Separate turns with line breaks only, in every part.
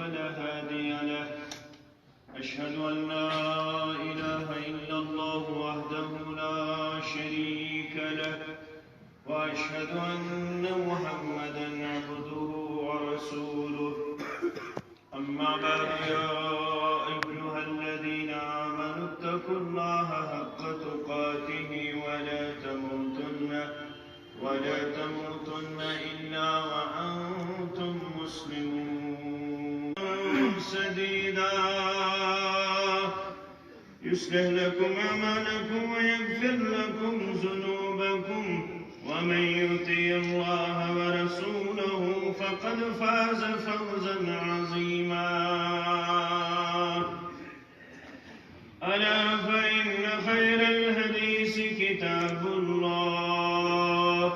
فلا هادي له. أشهد أن لا إله إلا الله وحده لا شريك له، وأشهد أن محمدًا عبده ورسوله. أما بعد، يا أيها الذين آمنوا اتقوا الله حق تقاته ولا تموتن إلا وأنتم مسلمون. سديدا يصلح لكم أعمالكم ويغفر لكم ذنوبكم، ومن يطع الله ورسوله فقد فاز فوزا عظيما. ألا فإن خير الحديث كتاب الله،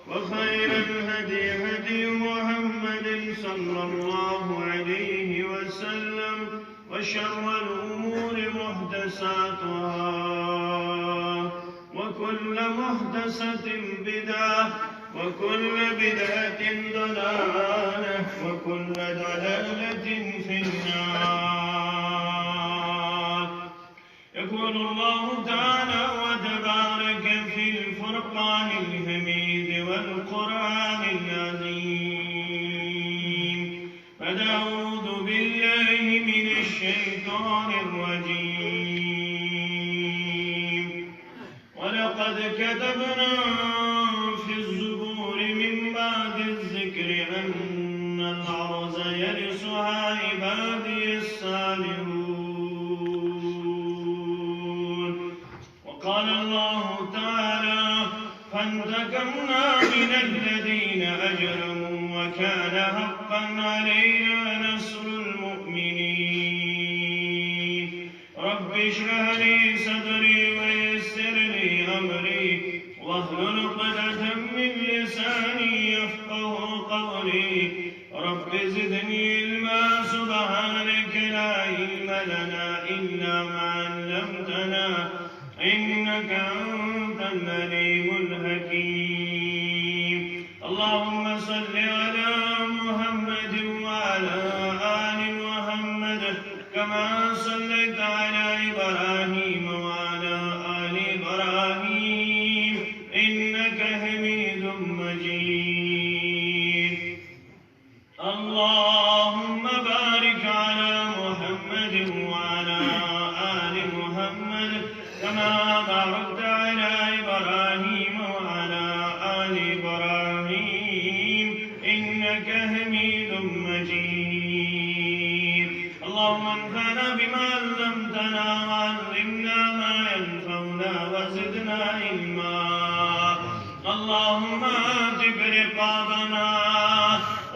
وخير الهدي هدي محمد صلى الله عليه وسلم، وشر الأمور محدثاتها، وكل محدثة بدعة، وكل بدعة ضلالة، وكل ضلالة في النار. يقول الله تعالى وتبارك في الفرقان الحميد والقرآن العظيم: فأعوذ بالله من الشيطان الرجيم. ولقد كتبنا في الزبور من بعد الذكر أن الأرض يرثها عبادي الصالحون. وقال الله تعالى: فانتقمنا من الذين أجرموا وكان حقا علينا نصر المؤمنين. رب اشرح لي صدري ويسر لي أمري واحلل عقدة من لساني يفقه قولي. رب زدني علما، سبحانك لا علم لنا إلا ما علمتنا إنك أنت العليم الحكيم. اللهم صل على محمد وعلى آل محمد كما صليت على إبراهيم وعلى آل إبراهيم إنك حميد مجيد. اللهم بارك على محمد وعلى آل محمد كما باركت على إبراهيم وعلى آل إبراهيم إنك حميد مجيد. اللهم انفعنا بما علمتنا وعلمنا ما ينفعنا وزدنا علما. اللهم اعتق رقابنا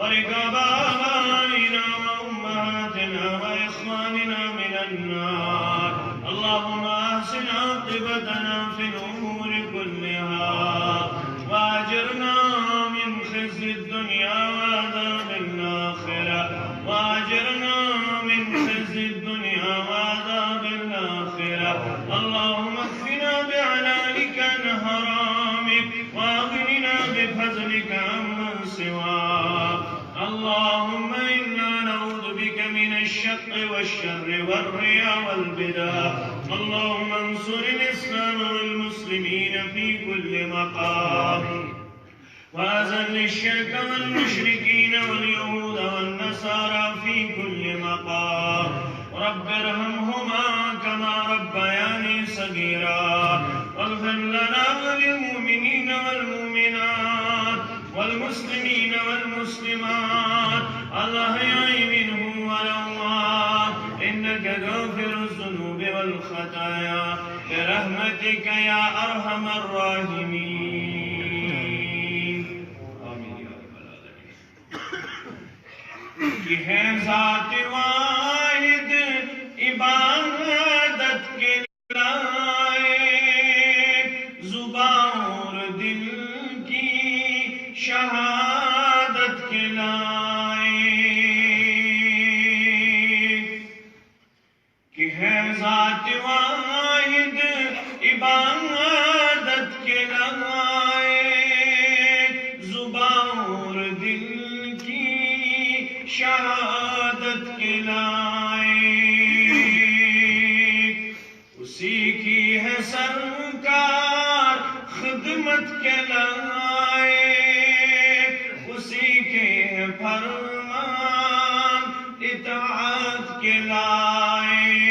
ورقاب آبائنا وأمهاتنا وإخواننا من النار. اللهم أحسن عاقبتنا في الأمور كلها، وأجرنا من خزي الدنيا وعذاب الآخرة، وأجرنا من خزي الدنيا وعذاب الآخرة. اللهم اكفنا بحلالك عن حرامك، وأغننا بفضلك عمن سواك. اللهم إنا نعوذ بك من الشق والشر والرياء والبدع. اللهم انصر الإسلام والمسلمين في كل مقام، وأذل الشرك والمشركين واليهود والنصارى في كل مقام. رب ارحمهما كما ربياني صغيرا. واغفر لنا وللمؤمنين والمؤمنات والمسلمين والمسلمات الأحياء منهم والأموات إنك غافر الذنوب والخطايا برحمتك يا أرحم الراحمين. آمين يا رب العالمين. یہ ہے ذات واحد عبادت کے لائق، زبان اور دل کی شہادت کے لائق، کہ ہے ذات واحد عبادت کے لائق، زبان اور دل کی شہادت عبادت کے لائق، اسی کی ہے سرکار خدمت کے لائق، اسی کے ہے فرمان اطاعت کے لائق،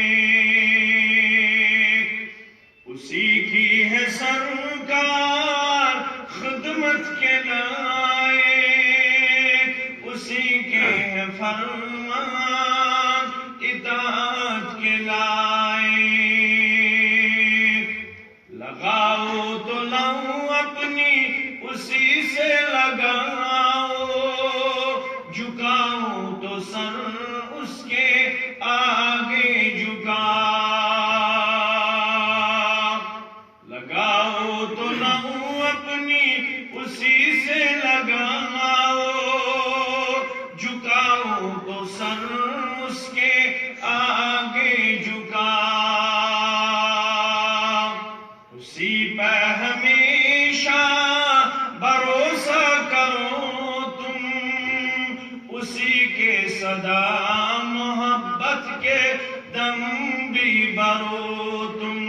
اسی کی ہے سرکار خدمت کے لائق، اسی کے ہے فرمان اطاعت کے لائق، لگاؤ تو لو اپنی اسی سے لگاؤ، جھکاؤ تو سر اس کے آگے جھکاؤ، لگاؤ تو لو اپنی اسی سے لگاؤ، جھکاؤ تو سر اس کے آگے جھکاؤ، اسی پہ ہمیشہ بھروسہ کرو تم، اسی کے صدا محبت کے دم بھی بھرو تم،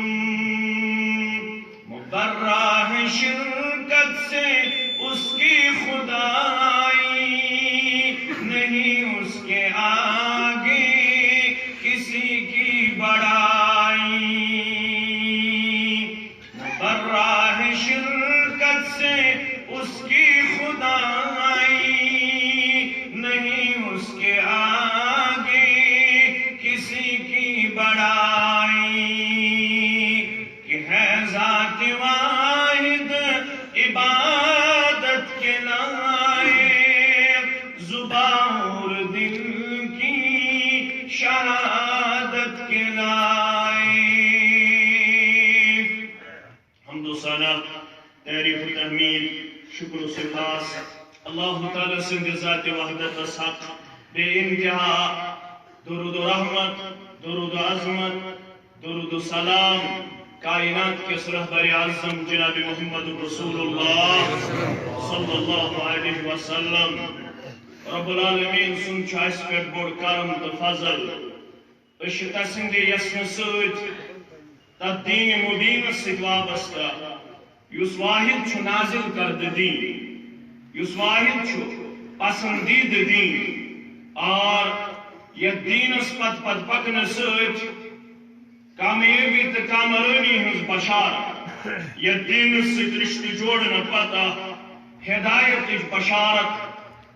مبرہ ہے شرکت سے اس کی خدائی، نہیں اس کے آگے کسی کی بڑائی، مبرہ ہے شرکت سے اس کی خدائی، نہیں اس کے آگے کسی کی بڑائی، کہ ہے ذات واحد عبادت کے لائق، زبان اور دل کی شہادت کے لائق۔ حمد و ثنا، تعریف و تحمید، شکر و سپاس اللہ تعالیٰ سند ذات وحدت حق بے انتہا، درود و رحمت، درود و عظمت، درود و سلام کائنات کے رہبر اعظم جناب محمد رسول اللہ صلی اللہ علیہ وسلم، رب العالمین سن اس پہ بوڑ کرم تو فضل، تسند یسن ست دین مبین ست وابستہ، یس واحد چھ نازل کردہ دین، یس واحد چھ پسندید دین، اور یہ دینس پت پکن ست کامیابی تو کامرانی ہز بشارت، یہ دینس ست رشتہ جوڑنا پتہ ہدایت بشارت،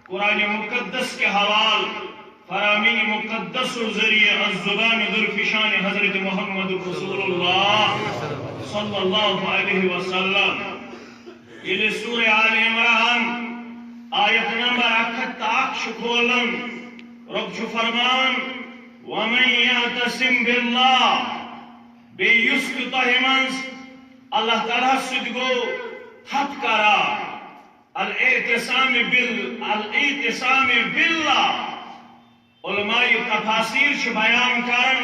قرآن مقدس کے حوال فرامین مقدس و ذریعہ الزبان ذوالفشان حضرت محمد رسول اللہ صلی اللہ علیہ وسلم، یہ سورہ آل عمران آیت نمبر 1 کھولن، رب چھ فرمان وَمَنْ يَعْتَصِمْ بِاللَّهِ، بے یسک تہمنز اللہ تعالیٰ سد گو تھپ کرا، الاعتصام باللہ، علماء تفاسیر چھ بیان کرن،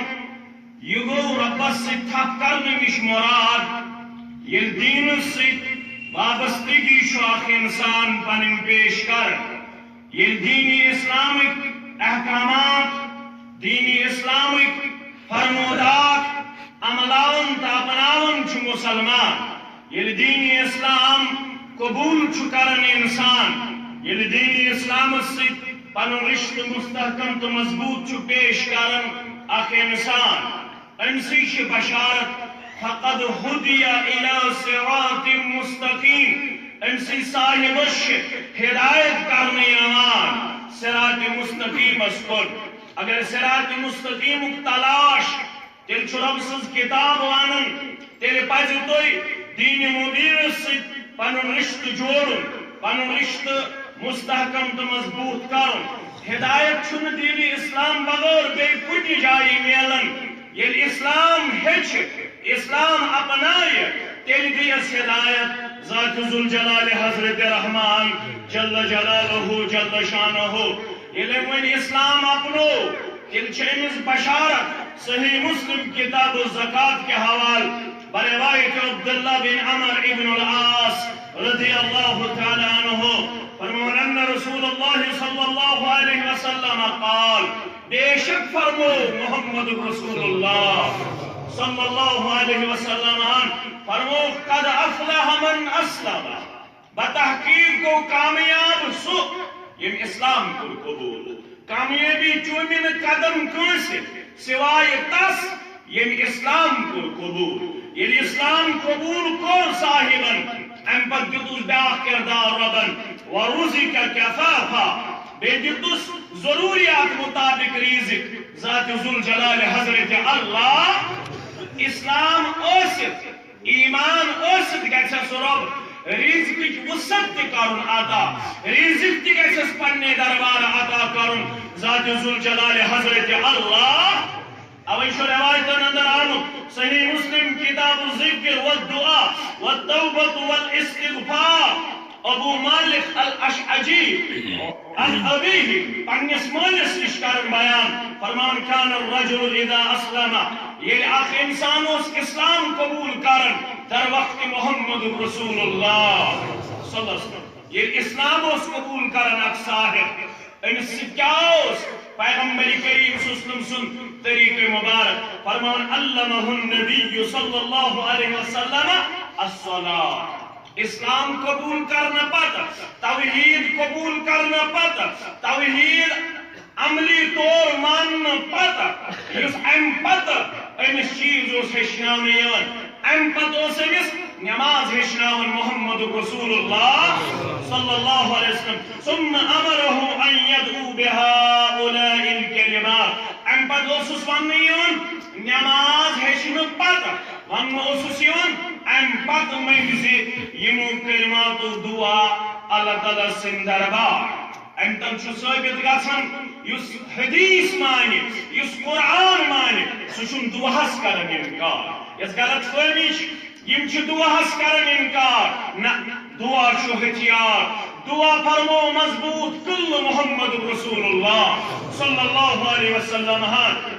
یہ گو ربس سے تھپ کرنے مش مراد، یہ دین سے وابستگی شاخ انسان پنن پیش کر، یہ دینی اسلامک احکامات، دینی اسلامک فرمودات عملاون تا اپناون چھ مسلمان، یہ دینی اسلام قبول چھ کرن انسان، یہ دینی اسلام سے پنن رشتہ مستحکم تو مضبوط چھ پیش کرن اخ انسان، انسی چھ بشارت فقد ہدی الی صراط مستقیم، انسی صاحبش ہدایت کرنے آمان صراط مستقیم اسکن، اگر صراط مستقیم تلاش تیل چھ رب سز کتاب وانن، تیل پاز توی دین مبین سے پنن رشتہ جوڑن، پنن رشتہ مستحکم تو مضبوط کرن، ہدایت چھن دین اسلام بغیر بے کچھ جائی میلن، یہ اسلام ہچ اسلام اپنائے تیل دیس ہدایت ذات ذوالجلال حضرت رحمان جل جلالہ جل شانہ، یہ ون اسلام اپنو تیل چیمز بشارت صحیح مسلم کتاب الزکاة کے حوال بروایت عبداللہ بن عمر ابن العاص رضی اللہ تعالی عنہ، فرمان ان رسول اللہ صلی اللہ علیہ وسلم قال بے شک فرمو محمد رسول اللہ صلی اللہ علیہ وسلم فرمو قد افلح من اسلم بتحقیق کو کامیاب سو یم اسلام کو قبول کامیابی چومن قدم کنس سوائے تس یم اسلام کو قبول یل اسلام قبول کو صاحبن ام پت دتس بیاکھ کردار ربن ورزق کفافا بے دتس ضروریات مطابق رزق ذات ذوالجلال حضرت اللہ اسلام اوسط ایمان اوسط گژھس رب رزق وسعت کرن عطا رزق تہ گژھس پننے دربار عطا کرن ذات ذوالجلال حضرت اللہ اوے چھ روایتن اندر آمت صحیح مسلم کتاب الذکر والدعاء والتوبۃ والاستغفار ابو مالک الاشعجی عن ابیہ پنس مالس نش کرن بیان فرمان کان الرجل اذا اسلم یہ اخ انسان اس اسلام قبول کرن در وقت محمد رسول اللہ صلی اللہ علیہ وسلم یہ اسلام اس قبول کرن اخ صاحب امس سکاوس پیغمبر کریم صلی اللہ علیہ وسلم طریق مبارک فرمان علمہ النبی صلی اللہ علیہ وسلم الصلاۃ اسلام قبول کرنا پتہ توحید قبول کرنا پتہ توحید عملی طور ماننا پتہ اس ام پتہ امس چیز اس ہیچھناون ام پتہ اس امس نماز ہیچھناون محمد رسول اللہ صلی اللہ علیہ وسلم ثم امرہ ان يدعو بهؤلاء الكلمات ام پتہ اس ون نماز ہیچھن پتہ ون اس ام پتہ منگزی یمو کلمات دعا اللہ تعالی سن دربار ام تم ثابت گژھان یس حدیث مانہ یس قرآن مانہ سہ دعاس کران انکار یس غلط فہمی یم دعاس کران انکار نہ دعا ہتھیار دعا فرمو مضبوط کل محمد رسول اللہ صلی اللہ علیہ وسلم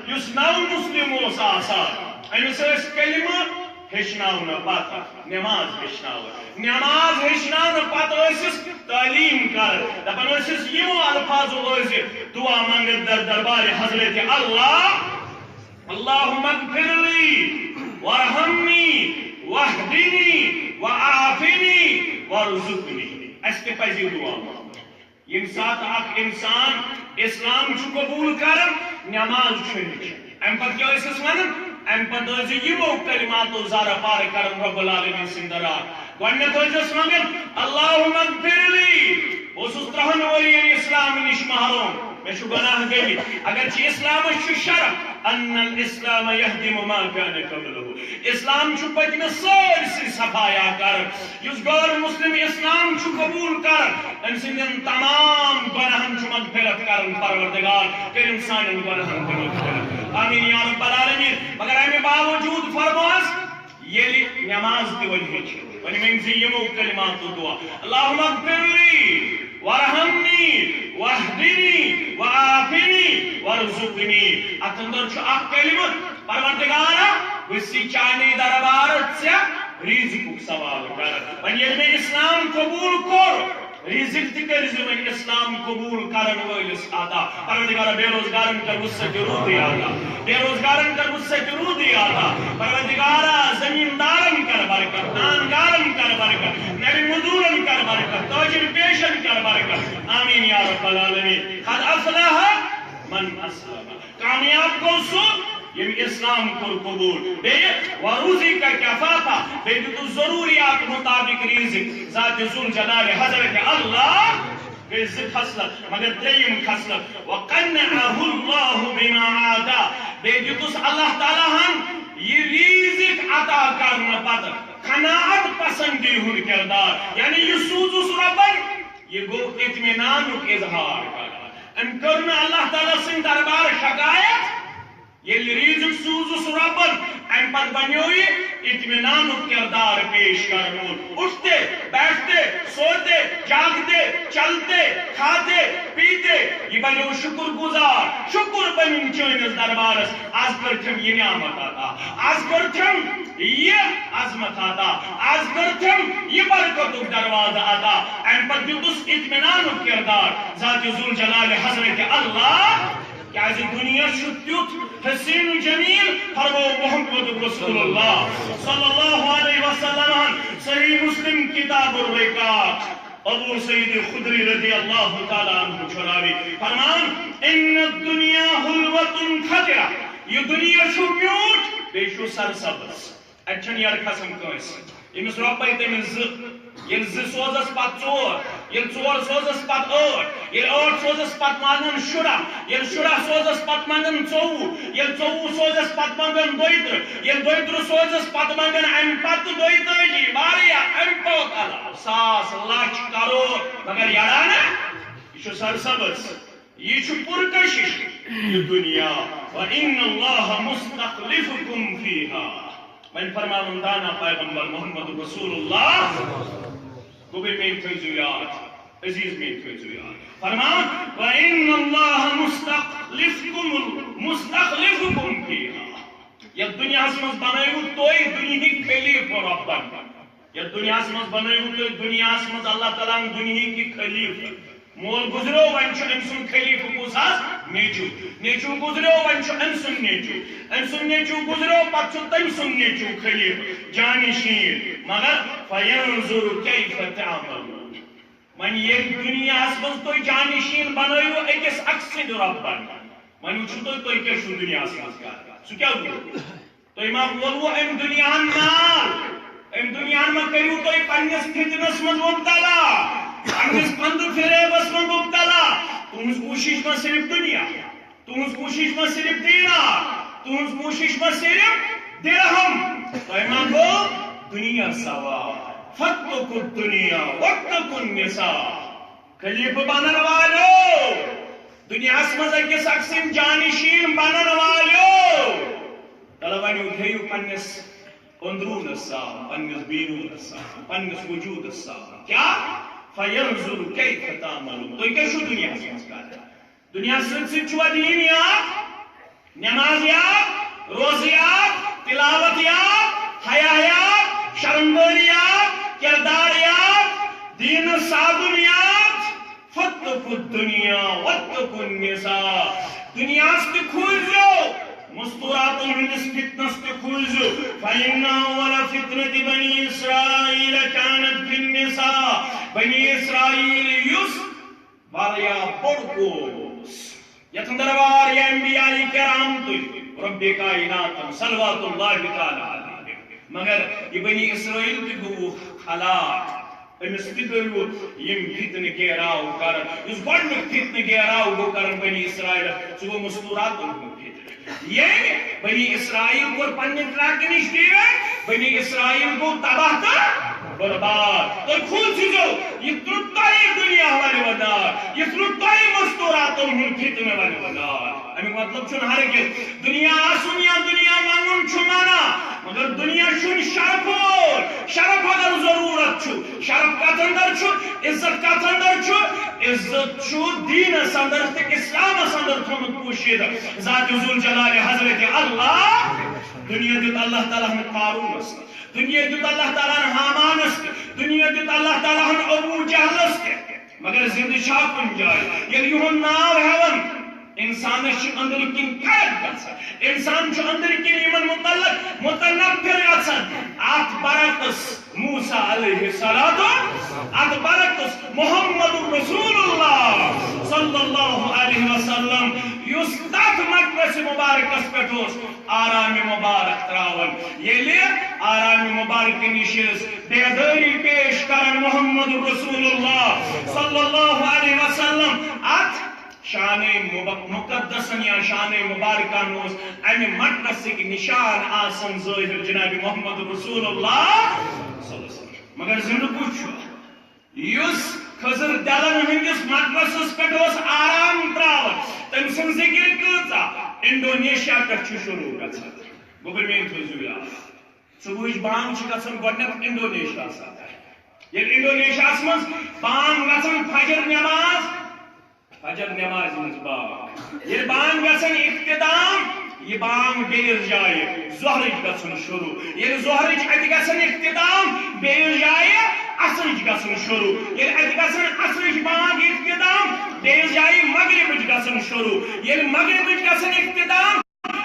یس نو مسلم اوس آسان امس کلمہ ہیچھناون پتہ نماز ہیچھناون نماز ہیچھناون پتہ تعلیم کر دپان یمو الفاظو دعا منگت در دربار حضرت اللہ اللہم اغفر لی وارحمنی واہدنی وعافنی وارزقنی اس کے پزی دعا یم سات اخ انسان اسلام قبول کرن نماز ام پتہ کیا ونان ام پتہ یمو کلماتو زارا پار کرن رب العالمین سندرا گۄڈنیٚتھ منگن اللہم اغفر لی بہٕ اوسُس 30 ؤرین اسلام نش محروم مے چھُ گناہ گٔمٕتۍ اگر چھ اسلام شرف ان الاسلام يهدم ما كان قبله اسلام چھُ پٔتمہِ سٲرسٕے صفایا کران یُس غٲر مسلم اسلام چھُ قبول کران أمۍ سٕنٛدٮ۪ن تمام گۄناہن چھُ مغفرت کران پروردگار کٔرِن سانٮ۪ن گۄناہن تہِ مغفرت آمین یا رب العالمین مگر امہِ باوجوٗد فرموس ییٚلہِ نماز تہِ وۄنۍ ہیٚچھ وۄنۍ منگزِ یمو کلماتو دعا اللہم اغفر لی وارحمنی واہدنی وعافنی وارزقنی اتھ اندر چھُ اکھ کلمہ پروردگارا بہٕ چانے دربار ژےٚ رزقُک سوال کران وۄنۍ ییٚلہِ مےٚ اسلام قبول کوٚر رزق تہِ کٔرزِ وۄنۍ اسلام قبول کرن وٲلِس عطا پروردگارا بے روزگارن کر وسعت روزی عطا بے روزگارن کر وسعت روزی عطا پروردگارا زمیندارن کر برکت دانگارن کر برکت نبی مزدورن کر برکت تاجر پیشن کر برکت آمین یا رب العالمین قد افلح من اسلم کامیاب کو سو یم اسلام کور قبول بیٚیہِ وروزی کا کفافہ بیٚیہِ دِتُس ضروریات مطابق رزق ذات ذوالجلال حضرت اللہ گٔے 2 خصلت مگر 3یم خصلت وقنعه اللہ بما آتا بیٚیہِ دِتُس اللہ تعالیٰ ہن یہ رزق عطا کرنہٕ پتہٕ قناعت پسندی ہُنٛد کردار یعنی یہ سوزُس رۄبن یہ گوٚو اطمینانُک اظہار کران أمۍ کٔر نہٕ اللہ تعالیٰ سٕنٛدِ دربار شکایت ییٚلہِ رزق سوزُس رۄبن امہِ پتہٕ بنیو یہ اطمینانُک کردار پیش کرن وول اٹھتے بیٹھتے سوتے جاگتے چلتے کھاتے پیتے یہ بنیو شکر گزار شکر پنن چٲنِس دربارس آز کٔرتھم یہ نعمت عطا آز کٔرتھم یہ عظمت عطا آز کٔرتھم یہ برکتُک دروازٕ عطا امہِ پتہٕ دِتُس اطمینانُک کردار ذات ذوالجلال حضرت اللہ کیازِ دنیا چھُ تیُتھ حسین جمیل فرمو محمد رسول اللہ صلی اللہ علیہ وسلم صحیح مسلم کتاب الرقاق ابو سعید خدری رضی اللہ تعالیٰ عنہ چھراوی فرمان ان الدنیا حلوت خطرہ یہ دنیا چھو میوٹ بے چھو سرسبز اچھن یار قسم کنس امس رۄپے تٔمِس ییٚلہِ زٕ سوزس پتہٕ ژور ییٚلہِ ژور سوزس پتہٕ ٲٹھ ییٚلہِ ٲٹھ سوزس پتہٕ منگن شُراہ ییٚلہِ شُراہ سوزس پتہٕ منگن 24 ییٚلہِ 24 سوزس پتہٕ منگن 32 ییٚلہِ 32 سوزس پتہٕ منگن امہِ پتہٕ 32 واریاہ امہِ پتہٕ علاوٕ ساس لچھ کروڑ مگر یارانہ یہ چھُ سرسبز یہ چھُ پُرکشش یہ دنیا وَإِنَّ اللَّهَ مُسْتَخْلِفُكُمْ فِيهَا من فرماون دانا پیغمبر محمد رسول اللہ گوبر میں تھیزو یاد عزیز میں تھیزو یاد فرمان وَإِنَّ اللَّهَ مُسْتَخْلِفُكُمْ فِيهَا یا دنیا سمجھ بنائیو توئی دنیا کی خلیف ربن یا دنیا سمجھ بنائیو توئی دنیا سمجھ اللہ تعالیٰ دنیا کی خلیف مول گزرو ونچو امسن خلیف کساس نیچو نیچو گزرو ونچو امسن نیچو گزرو پچھو تمسن نیچو خلیف جانشین مگر فینظر کیف تعملون من یہ دنیا اسمز تو جانشین بنائیو ایکس اکسد ربن من وچھو تو کیا شو دنیا اسمز کار سو کیا گو تو امام بولو ام دنیا نال ام دنیا میں کریو تو پنیس فتنس من مبتلا پنیس پند فریبس من مبتلا تمہز کوشش میں صرف دنیا تمہز کوشش میں صرف دینار تمہز کوشش میں صرف درہم تو امام بول دنیا سوا فتقوا الدنیا واتقوا النساء خلیف بنن والو دنیا اسمز اکس اقسم جانشین بنن والو طلبانیو دھیو پنیس اندرون السام پنیس بیرون السام پنیس وجود السام کیا فینظر کیف تعملون تو کیا شو دنیا اسمز کار دنیا سلسل چھوا دین یاد نماز یاد روز یاد تلاوت یاد حیا یاد شرمگاری یاد کردار یاد دین صابن یاد فتقوا الدنیا واتقوا النساء دنیا سے کھوزو مستورات ہندس فتنس تے کھوزو فإن أول فتنة بني إسرائيل كانت في النساء بني إسرائيل يس واریا بڑکوس یتندر واریا انبیاء کرام تو رب کائنات صلوات اللہ تعالی علیہ مگر یہ بنی اسرائیل تی گو حالات امس تی گو یم فتن گیراو کرن اس گوڑنک فتن گیراو گو کرن بنی اسرائیل سو مستورات ان یہ بنی اسرائیل کو پنی ٹراک نش دیئے بنی اسرائیل کو تباہ تا برباد تو کھول چیزو یہ ترتائی دنیا والے ودار یہ ترتائی مستورات انہوں فتنے والے ودار امی مطلب چھن ہر کے دنیا آسونیا دنیا مانگن چھمانا مگر دنیا چھن شرف اگر ضرورت چھو شرف کا تندر چھو عزت کا تندر چھو عزت چھو دین سندر تک اسلام سندر تھومت پوشید ذات ذل جلال حضرت اللہ دنیا دیت اللہ تعالیٰ ہمیں قارون است دنیا دیت اللہ تعالیٰ ہمیں حامان است دنیا دیت اللہ تعالیٰ ہمیں ابو جہل است مگر زندہ شاہ کن جائے یعنی یہون ناو ہون انسان اندر کن قید گژھان انسان اندر کن یمن متعلق متنفر گژھان ات برعکس موسیٰ علیہ السلام ات برعکس محمد رسول اللہ صلی اللہ علیہ وسلم یس تک مقدس مبارکس پہ آرام مبارک تراون یلی آرام مبارک نشیز بیداری پیش کرن محمد رسول اللہ صلی اللہ علیہ وسلم ات شان مقدسن یا شان مبارکان نوز امی مقدس کی نشان آسن ظاہر جناب محمد رسول اللہ صلی اللہ علیہ وسلم مگر زندہ پوچھو یس خضر دلن ہندس مقدس پہ آرام تراون تم سن ذکر کتا انڈونیشیا پہ شروع گژھان گوبر میں تھوزو یاد صبح بانگ گژھان گۄڈنیتھ انڈونیشیا ییٚلہِ انڈونیشیاہس منٛز بانگ گژھان فجر نماز منٛز بانگ ییٚلہِ بانگ گژھان اختتام یہ بانگ بیس جائے ظہرچ گژھن شروع ییٚلہِ ظہرچ اتہِ گژھان اختتام بیس جائے عصرچ گژھن شروع ییٚلہِ اتہِ گژھان عصرچ بانگ اختتام بیس جائے مغربچ گژھن شروع یل مغربچ گژھن اختتام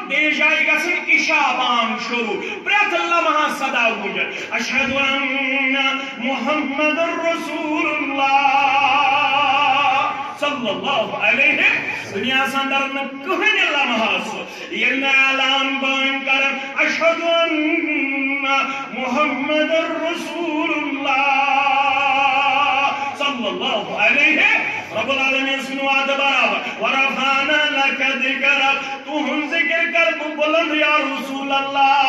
بیٚیہِ جایہِ گژھن عشاء بانگ شروع پرٛٮ۪تھ لمحہ صدا گوٗنجن اشہد ان محمد رسول اللہ صلی اللہ علیہ دنیا اندر نہ کٕہٕنۍ لمحہ سُہ ییٚلہِ مےٚ اعلان بٲنۍ کرن اشہد ان محمد رسول اللہ صلی اللہ علیہ رب العالمین سن وعد برابر ورفعنا لك ذکرک تہنٛد ذکر کر بہٕ بلند یا رسول اللہ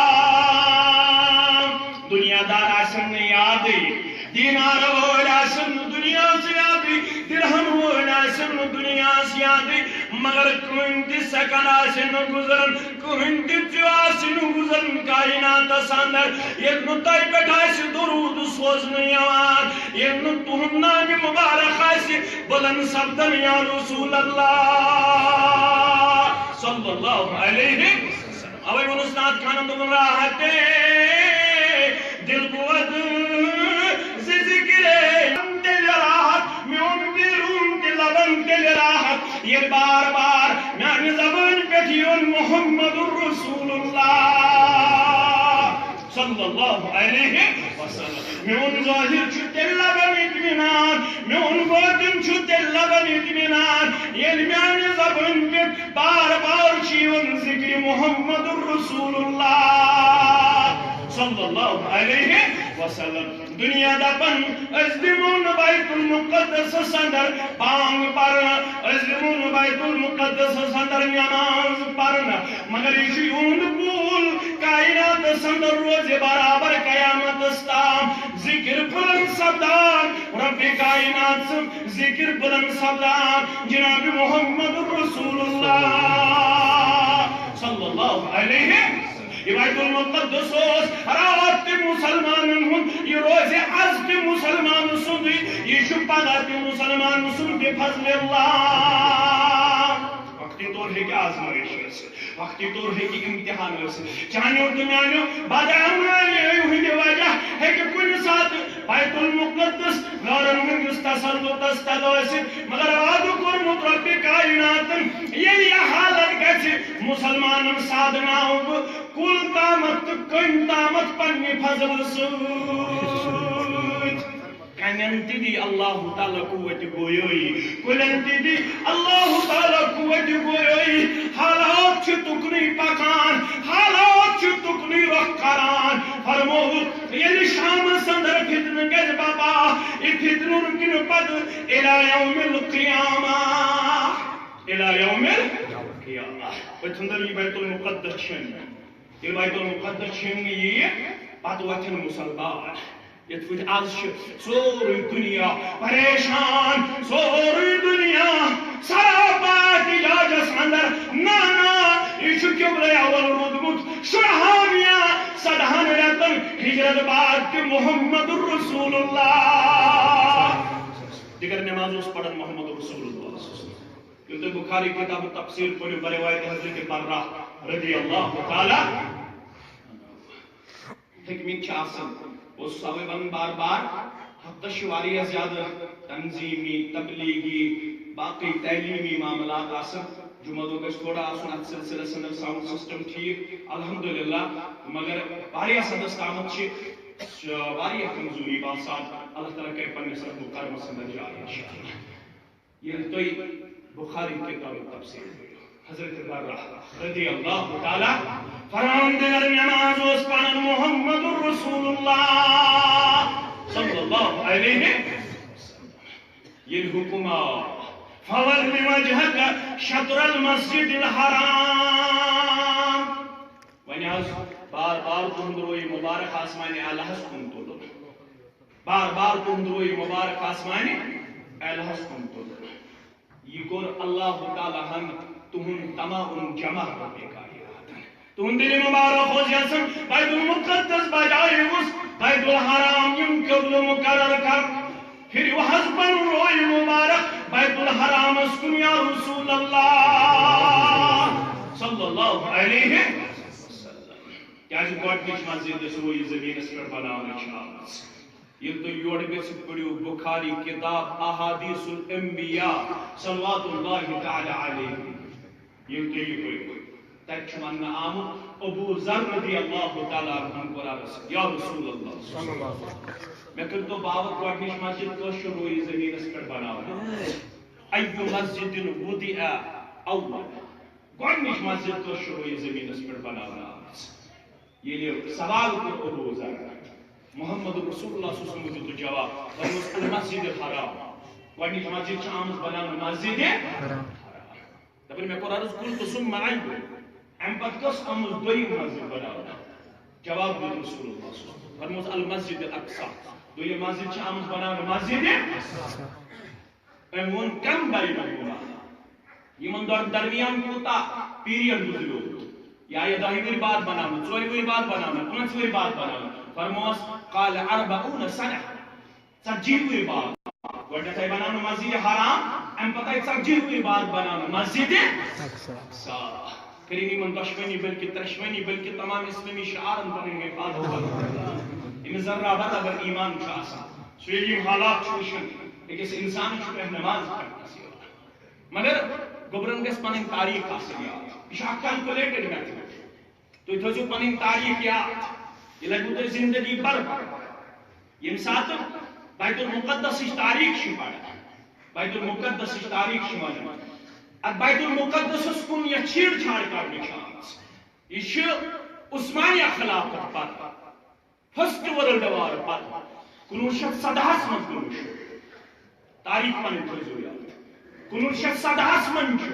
دنیا دار آسن نہٕ یادٕے دینار وٲلۍ آسن نہٕ دُنیاہس یادٕے درہم وٲلۍ آسن نہٕ دُنیاہس یادٕے مگر کٕہٕنۍ تہِ سیکنڈ آسہِ نہٕ گُزران کٕہٕنۍ تہِ ژیوٚ آسہِ نہٕ گُزران کایناتس اندر ییٚلہِ نہٕ تۄہہِ پٮ۪ٹھ آسہِ درود سوزنہٕ یِوان ییٚلہِ نہٕ تُہُنٛد نامہِ مُبارک آسہِ بلند سپدن یا رسول اللہ صلی اللہ علیہ وسلم اوے ووٚن اُستاد خانن دوٚپُن راحتے دل بود زِ ذِکرے تیٚلہِ راحت میون بیروٗن تہِ لبن تیٚلہِ راحت ییٚلہِ بار بار میانہِ زبٲنۍ پٮ۪ٹھ یِوان محمد رسول اللہ صلی اللہ علیہ وسلم میون ظاہر چھُ تیٚلہِ لبن اطمینان میون باطن چھُ تیٚلہِ لبن اطمینان ییٚلہِ میانہِ زبٲنۍ پٮ۪ٹھ بار بار چھُ یِوان ذِکرِ محمد رسول اللہ صلی اللہ علیہ وسلم دنیا دپن أسۍ دِمو نہٕ بیت المقدسس اندر بانگ پرنہٕ أسۍ دِمو نہٕ بیت المقدسس اندر نماز پرنہٕ مگر یہِ چھُ یِہُنٛد بوٗل کائناتس اندر روزِ برابر قیامتس تام ذکر بلند سپدان رب کائنات سُنٛد ذکر بلند سپدان جناب محمد رسول اللہ صلی اللہ علیہ یہ بیت المقدس اوس رات تہِ مسلمانن ہُنٛد یہ روزِ آز تہِ مسلمان سُنٛدٕے یہ چھُ پگاہ تہِ مسلمان سُنٛد بفضل اللہ وقتی طور ہیٚکہِ آزمٲیش ٲسِتھ وقتی طور ہیٚکہِ امتحان ٲسِتھ چانیو تہٕ میانیو بدعمٲلیو ہٕنٛدِ وجہ ہیٚکہِ کُنہِ ساتہٕ بیت المقدس غارن ہٕنٛدِس تسلطس تل ٲسِتھ مگر وعدٕ کوٚرمُت رۄبِ کائناتن ییٚلہِ یہِ حالت گژھِ مسلمانن سادناو بہٕ کُل تامتھ تہٕ کٔنۍ تامتھ پننہِ فضل سۭتۍ کنن تہِ دی اللہ تعالیٰ قوت گویٲیی کُلٮ۪ن تہِ دی اللہ تعالیٰ قوت گویٲیی حالات چھِ تُکنُے پکان حالات چھِ تُکنُے رۄخ کران فرمووُکھ ییٚلہِ شامس اندر فتنہٕ گژھِ بپا یہِ فتنہٕ رُکنہٕ پتہٕ اِلی یومِ القیامہ اِلی یومِ القیامہ أتھۍ اندر یہِ بیت المقدس چھِنہٕ ییٚلہِ بیت المقدس چھِنہٕ یِیہِ پتہٕ وۄتھن مُسلمان یتھ پٲٹھۍ آز چھُ سورُے دُنیا پریشان سورُے دُنیا سراپا احتجاجس اندر نا یہِ چھُ قبلے اول روٗدمُت شُرہن یا سدہن رٮ۪تن ہجرت بعد تہِ محمد رسول اللہ دیگر نماز اوس پران محمد رسول اللہ ییٚلہِ تُہۍ بخاری کتاب تفسیر پٔرِو بروايت حضرت برہ رضی اللہ تعالیٰ حکمت چھِ آسان اس سوے ون بار بار ہفتس واریاہ زیادہ تنظیمی تبلیغی باقی تعلیمی معاملات آسان جمعہ دۄہ گژھِ تھوڑا آسُن اتھ سلسلس اندر ساؤنڈ سسٹم ٹھیک الحمدللہ مگر واریاہ حدس تامتھ چھِ واریاہ کمزوری باسان اللہ تعالیٰ کرِ پننِس رحم و کرمس اندر جاری انشاءاللہ ییٚلہِ تُہۍ بخاری کتاب تفسیر حضرت برہ رضی اللہ تعالیٰ فرمان دیگر نماز اوس پران محمد رسول اللہ صلی اللہ علیہ وسلم ییٚلہِ حکم آو فول وجهك شطر المسجد الحرام وۄنۍ حظ بار بار تُہُنٛد روی مبارک آسمانہِ اعلیٰ کُن تُلُن بار بار تُہُنٛد روی مبارک آسمانہِ اعلیٰ کُن تُلُن یہ کوٚر اللہ تعالیٰ ہن تُہُنٛد تمام جمع تُہُنٛد دِلہِ مُبارک اوس یژھان بیت المقدس بجایوس بیت الحرام یِم قبلہٕ مُقرر کر پھِرِو حظ پنُن روی مُبارک بیت الحرامس کُن یا رسول اللہ صلی اللہ علیہ وسلم کیازِ گۄڈنِچ مسجد یۄس روی زٔمیٖنس پٮ۪ٹھ بناونہٕ چھِ آمٕژ
یہ تو یور گژھِ پڑھو بخاری کتاب احادیث الانبیاء صلوات اللہ تعالی علیہ یہ تو یہ پڑھو تک ون آمت ابو ذر رضی اللہ تعالی عنہ قرآن یا رسول اللہ صلی اللہ علیہ وسلم میں کرتو باوت گۄڈنِچ مسجد کٲشُر روی زمینس پٮ۪ٹھ بناوان ایو مسجد وُدِعَ اول گۄڈنِچ مسجد کٲشُر روی زمینس پٮ۪ٹھ بناوان آمٕژ ییٚلہِ سوال کوٚر ابو ذر محمد رسول اللہ صلی اللہ علیہ وسلم دیُت جواب فرموس المسجد الحرام گۄڈنِچ مسجد چھِ آمٕژ بناونہٕ مسجد حرام دپن مےٚ کوٚر عرض قُلتُ ثُمَّ أَيُّ اَمہِ پتہٕ کۄس آمٕژ دوٚیِم مسجد بناونہٕ جواب دیُت رسول اللہ صلی اللہ علیہ وسلم فرموس المسجد الاقصی دوٚیِم مسجد چھِ آمٕژ بناونہٕ مسجد أمۍ ووٚن کم بینہما یِمن درمیان کوٗتاہ پیریڈ گُزریو یا یہ 10 ؤری بعد بناونہٕ 4 ؤری بعد بناونہٕ 5 ؤری بعد بناونہٕ فرموس قال 40 سنة 40 ؤری بعد گۄڈنٮ۪تھٕے بناونہٕ مسجد حرام اَمہِ پتہٕ آیہِ 40 ؤری بعد بناونہٕ مسجد اقصی کریں یِمن دۄشوٕنی بلکہ ترٛشوٕنی بلکہ تمام اسلامی شعارن پنٕنۍ حفاظت کرُن ییٚمِس ذرا برابر ایمان چھُ آسان سُہ ییٚلہِ یِم حالات چھُ وٕچھان أکِس اِنسانس چھُ پٮ۪وان نماز پرنس یاد مگر گوٚبرن گژھِ پنٕنۍ تاریٖخ آسٕنۍ یاد یہِ چھُ اکھ کیلکولیٹڈ میتھڈ تُہۍ تھٲیزیو پنٕنۍ تاریٖخ یاد یہِ لگوٕ تۄہہِ زندگی بھر ییٚمہِ ساتہٕ بیت المقدسٕچ تاریٖخ چھِ پران بیت المقدسٕچ تاریٖخ چھِ ونان اتھ بیت المقدسس کُن یتھ چھیڑ چھاڑ کرنہٕ چھِ آمٕژ یہِ چھُ عثمانیہ خلافت پتہٕ فرسٹ ورلڈ وار پتہٕ 1917 منٛز گوٚمُت چھُ تاریٖخ پنٕنۍ تھٲیزیو یاد 1917 منٛز چھُ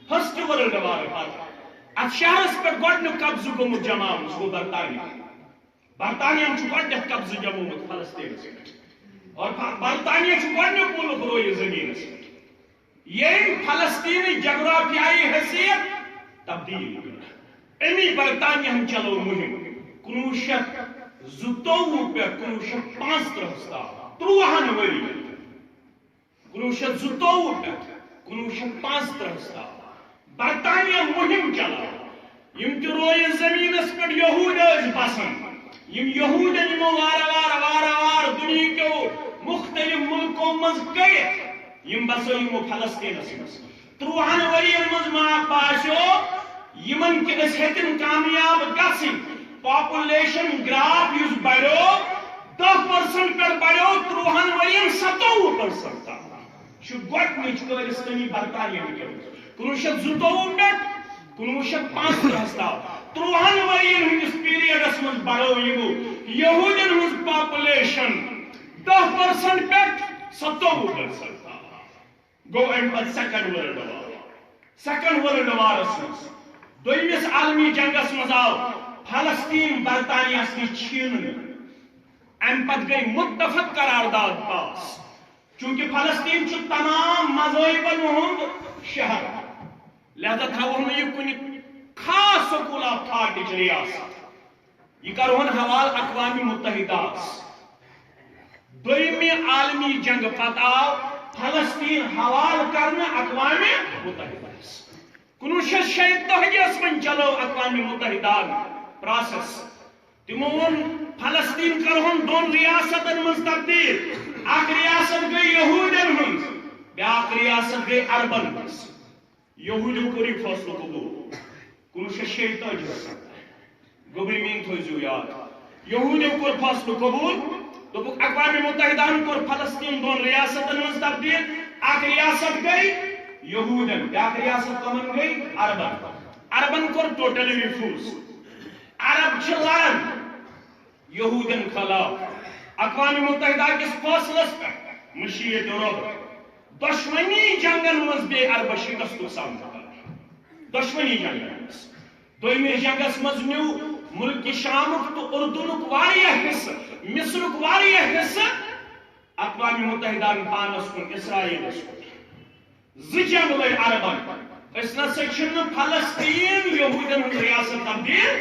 فرسٹ ورلڈ وار پتہٕ اتھ شہرس پٮ۪ٹھ گۄڈنیُک قبضہٕ گوٚمُت جماونہٕ سُہ گوٚو برطانیہن چھُ گۄڈنٮ۪تھ قبضہٕ جمومُت فلسطیٖنس پٮ۪ٹھ اور برطانیہ چھُ گۄڈنیُک مُلک رویہِ زٔمیٖنس پٮ۪ٹھ ییٚمۍ فلسطیٖنٕچ جغرافیائی حیثیت تبدیل کٔر امی برطانیہن چلو مہم 1922 پٮ۪ٹھ 1935 تام 13 ؤری 1922 پٮ۪ٹھ 1935 تام برطانیہ مہم چلاو یِم تہِ رویہِ زٔمیٖنس پٮ۪ٹھ یہوٗد ٲسۍ بسان یِم یہوٗدن یِمو وارٕ دُنہیٖکیو مختلف ملکو منٛز کٔڑِتھ یِم بسو یِمو فلسطیٖنس منٛز 13 ؤرین منٛز ما باسیو یِمن کہِ أسۍ ہیٚتِن کامیاب گژھٕنۍ پاپولیشن گراف یُس بڑیو 10% پٮ۪ٹھ بڑیو 13 ؤرین 27% تام چھُ گۄڈنِچ کٲرِستٲنی برطانیہن کٔرمٕژ 1922 پٮ۪ٹھ 1935 تام 13 ؤرین ہٕنٛدِس پیریڈس منٛز بڑٲو یِمو یہوٗدین ہٕنٛز پاپولیشن 10% پٮ۪ٹھ 27% گو اَمہِ پتہٕ سیکنڈ ورلڈ وارس منٛز دوٚیمِس عالمی جنگس منٛز آو فلسطیٖن برطانیہس نِش چھیننہٕ اَمہِ پتہٕ گٔے متفق قرارداد پاس چوٗنٛکہِ فلسطیٖن چھُ تمام مذہبن ہُنٛد شہر لہذا تھاوہون نہٕ یہِ کُنہِ خاص سکوٗل آف تھاٹٕچ رِیاست یہِ کرہون حوالہٕ اقوام متحدہس دوٚیمہِ عالمی جنگ پتہٕ آو فلسطین حوالہ کرنے اقوام متحدہس 1936 من چلو اقوام متحدہ پروسیس تمو وون فلسطین کرہون 2 ریاستن من تبدیل اخ ریاست گئی یہودین من بیاکھ ریاست گئی عربن من یہودیو کوٚر یہِ فٲصلہٕ قبوٗل 1936 گوٚبرِ میٖن تھٲیزیو یاد یہودیو کوٚر فٲصلہٕ قبوٗل دوٚپُکھ اقوام متحدہن کوٚر فلسطین 2 ریاستن من تبدیل اخ ریاست گئی یہودن بیاکھ ریاست کمن گئی عربن کوٚر ٹوٹلی ریفیوز عرب چھِ لڑان یہودن خلاف اقوام متحدہ کس فٲصلس پٮ۪ٹھ مشیت رۄب دۄشوٕنی جنگن منٛز بیٚیہِ عربہٕ شکستُک سامنہٕ کران دۄشوٕنی جنگن منٛز دوٚیمِس جنگس منٛز نیوٗ ملکہِ شامُک تہٕ اردنُک واریاہ حصہٕ مصرُک واریاہ حصہٕ اقوام متحدہن پانس کُن اسرائیلس کُن 2 جنگ لٔگۍ عربن أسۍ نسا چھِنہٕ فلسطین یہودین ہُنٛد ریاست تبدیل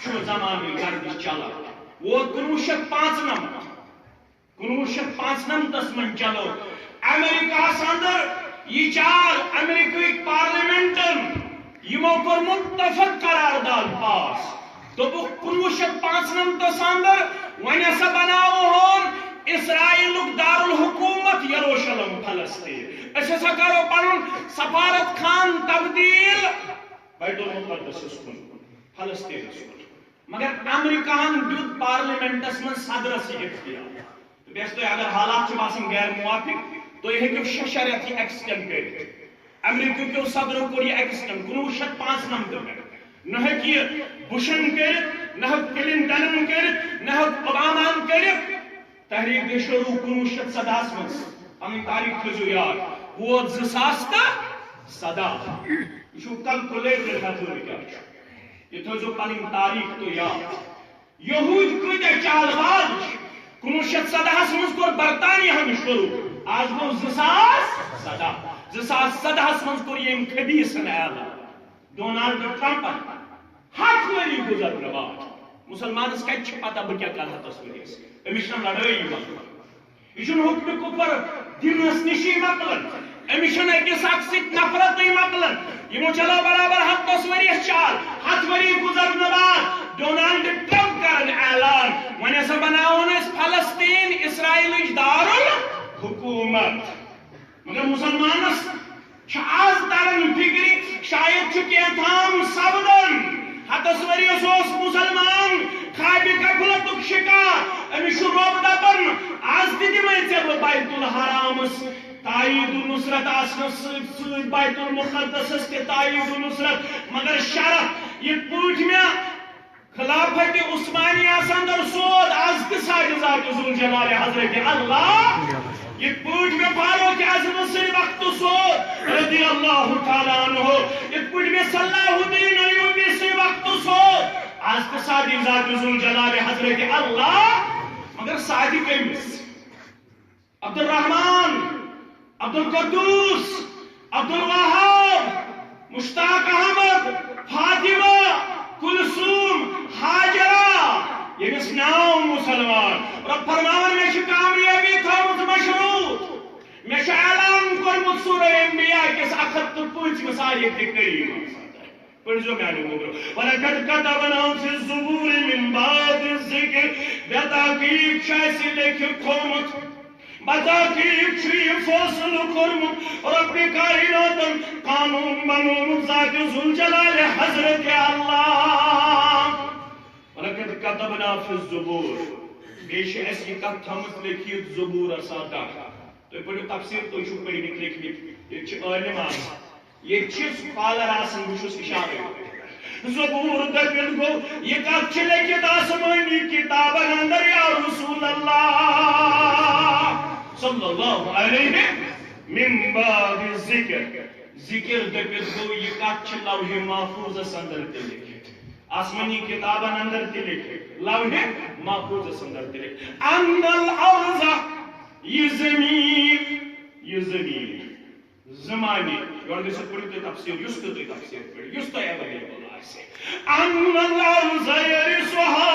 چھُ زمانہٕ گردش چلان ووت 1995 من چلو امریکہس اندر یہ چال امریکہٕکۍ پارلیمنٹن یمو کوٚر متفق قرارداد پاس دوٚپُکھ 1995 اندر ون ہسا بناوہون اسرائیل دار الحکومت یروشلم فلسطین اس ہسا کرو پنن سفارت خان تبدیل بیت المقدس کن فلسطین کن مگر امریکہن دیت پارلیمنٹس من صدرس اختیار بیس تو اگر حالات چھ باسن غیر موافق تو یہ ہیکو 6 رٮ۪تھ یہ ایکسٹینڈ کٔرِتھ امریکہ کیو صدرو کوٚر یہ ایکسٹینڈ 1995 میں نہ ہیٚکہِ یہ بشن کٔرِتھ نہ ہیٚکہِ کلنٹنن کٔرِتھ نہ ہیٚکہِ اوبامان کٔرِتھ تحریک گٔے شروع 1917 منٛز پنٕنۍ تاریخ تھٲیزیو یاد ووت 2017 یہ چھُ کلکولیٹر میتھڈ کیٛاہ چھُ یہ تھٲیزیو پنٕنۍ تاریخ تو یاد یہوٗدۍ کۭتیاہ چالباز چھِ 1917 منٛز کوٚر برطانیہن شروع آج گو 2017 منٛز کوٚر ییٚمۍ خبیٖثن اعلان ڈونالڈ ٹرمپن 100 ؤری گُزرنہٕ بعد مسلمانس کتہِ چھِ پتہ بہٕ کیٛاہ کرٕ 100 ؤریس أمِس چھنہٕ لڑٲیی مۄکلان یہ چھُنہٕ حُکمہِ کُپر دِنس نِشی مۄکلان أمِس چھنہٕ أکِس اکھ سۭتۍ نفرتٕے مۄکلان یِمو چلو برابر 100 ؤریس چال 100 ؤری گُزرنہٕ بعد ڈونالڈ ٹرمپ کرن اعلان وۄنۍ ہسا بناوون أسۍ فلسطین اسرائیلٕچ دارالحکوٗمت مگر مسلمانس چھِ آز تران فکرِ شاید چھُ کینٛہہ سپدان 100 ؤریس اوس مسلمان خوابہِ غفلتُک شکار أمِس چھُ رۄب دپان آز تہِ دِمے ژےٚ بہٕ بیت الحرامس تایید النصرت آسنس سۭتۍ بیت المقدسس تہِ تایید النصرت مگر شرط یِتھ پٲٹھۍ مےٚ خلافت عثمانیہ اندر سود آز تہِ سارِ ذات ذوالجلال حضرت اللہ یِتھ پٲٹھۍ مےٚ فاروق اعظم سٕنٛدِ وقتہٕ سود رضی اللہ تعالیٰ عنہ یِتھ پٲٹھۍ مےٚ صلاح الدین ایوبی سٕنٛدِ وقتہٕ سود آز تہِ سارِ ذات ذوالجلال حضرت اللہ مگر سادِ کٔمِس عبدالرحمان عبدالقدوس عبدالوہاب مشتاق احمد فاطمہ کلثوم ہاجرہ ییٚمِس ناو مسلمان رب فرماوان مےٚ چھِ کامیٲبی تھٲومٕژ مشروط مےٚ چھُ اعلان کوٚرمُت سورہ انبیاء کِس 105 آیتہِ کریٖمہ پٔرزیو میانیو موٚدرو وَلَقَدْ كَتَبْنَا فِي الزُّبُورِ مِن بَعْدِ الذِّكْرِ بتحقیق چھُ اَسہِ لیکھِتھ تھوٚومُت بتحقیق چھُ یہِ فٲصلہٕ کوٚرمُت رۄبِ کائناتن قانوٗن بنوومُت ذاتِ ذوالجلال حضرت اللہ وَلَقَدْ كَتَبْنَا فِي الزُّبُورِ بیٚیہِ چھِ اَسہِ یہِ کتھ تھٲومٕژ لیکھِتھ زبوٗرس تُہۍ پٔرِو تفسیٖر تُہۍ چھِو پٔرمٕتۍ لیکھمٕتۍ ییٚتہِ چھِ عٲلِم آسان ییٚتہِ چھِ سکالر آسان بہٕ چھُس اِشارٕ زبوٗر دٔپِتھ گوٚو یہِ کتھ چھِ لیکھِتھ آسمٲنی کِتابن اندر یا رسول اللہ صلی اللہ علیہ من بعد ذکر ذکر دٔپِتھ گوٚو یہِ کتھ چھِ لوحِ محفوظس اندر تہِ لیکھِتھ آسمانی کتابن اندر تہِ لیکھِتھ لوحِ محفوظس اندر تہِ لیکھِتھ ان الارض یہ زمین زمانی یور گژھِو پٔرِو تُہۍ تفسیٖر یُس تہِ تُہۍ تفسیٖر پٔرِو یُس تۄہہِ ایویلیبل آسہِ ان الارض یرثها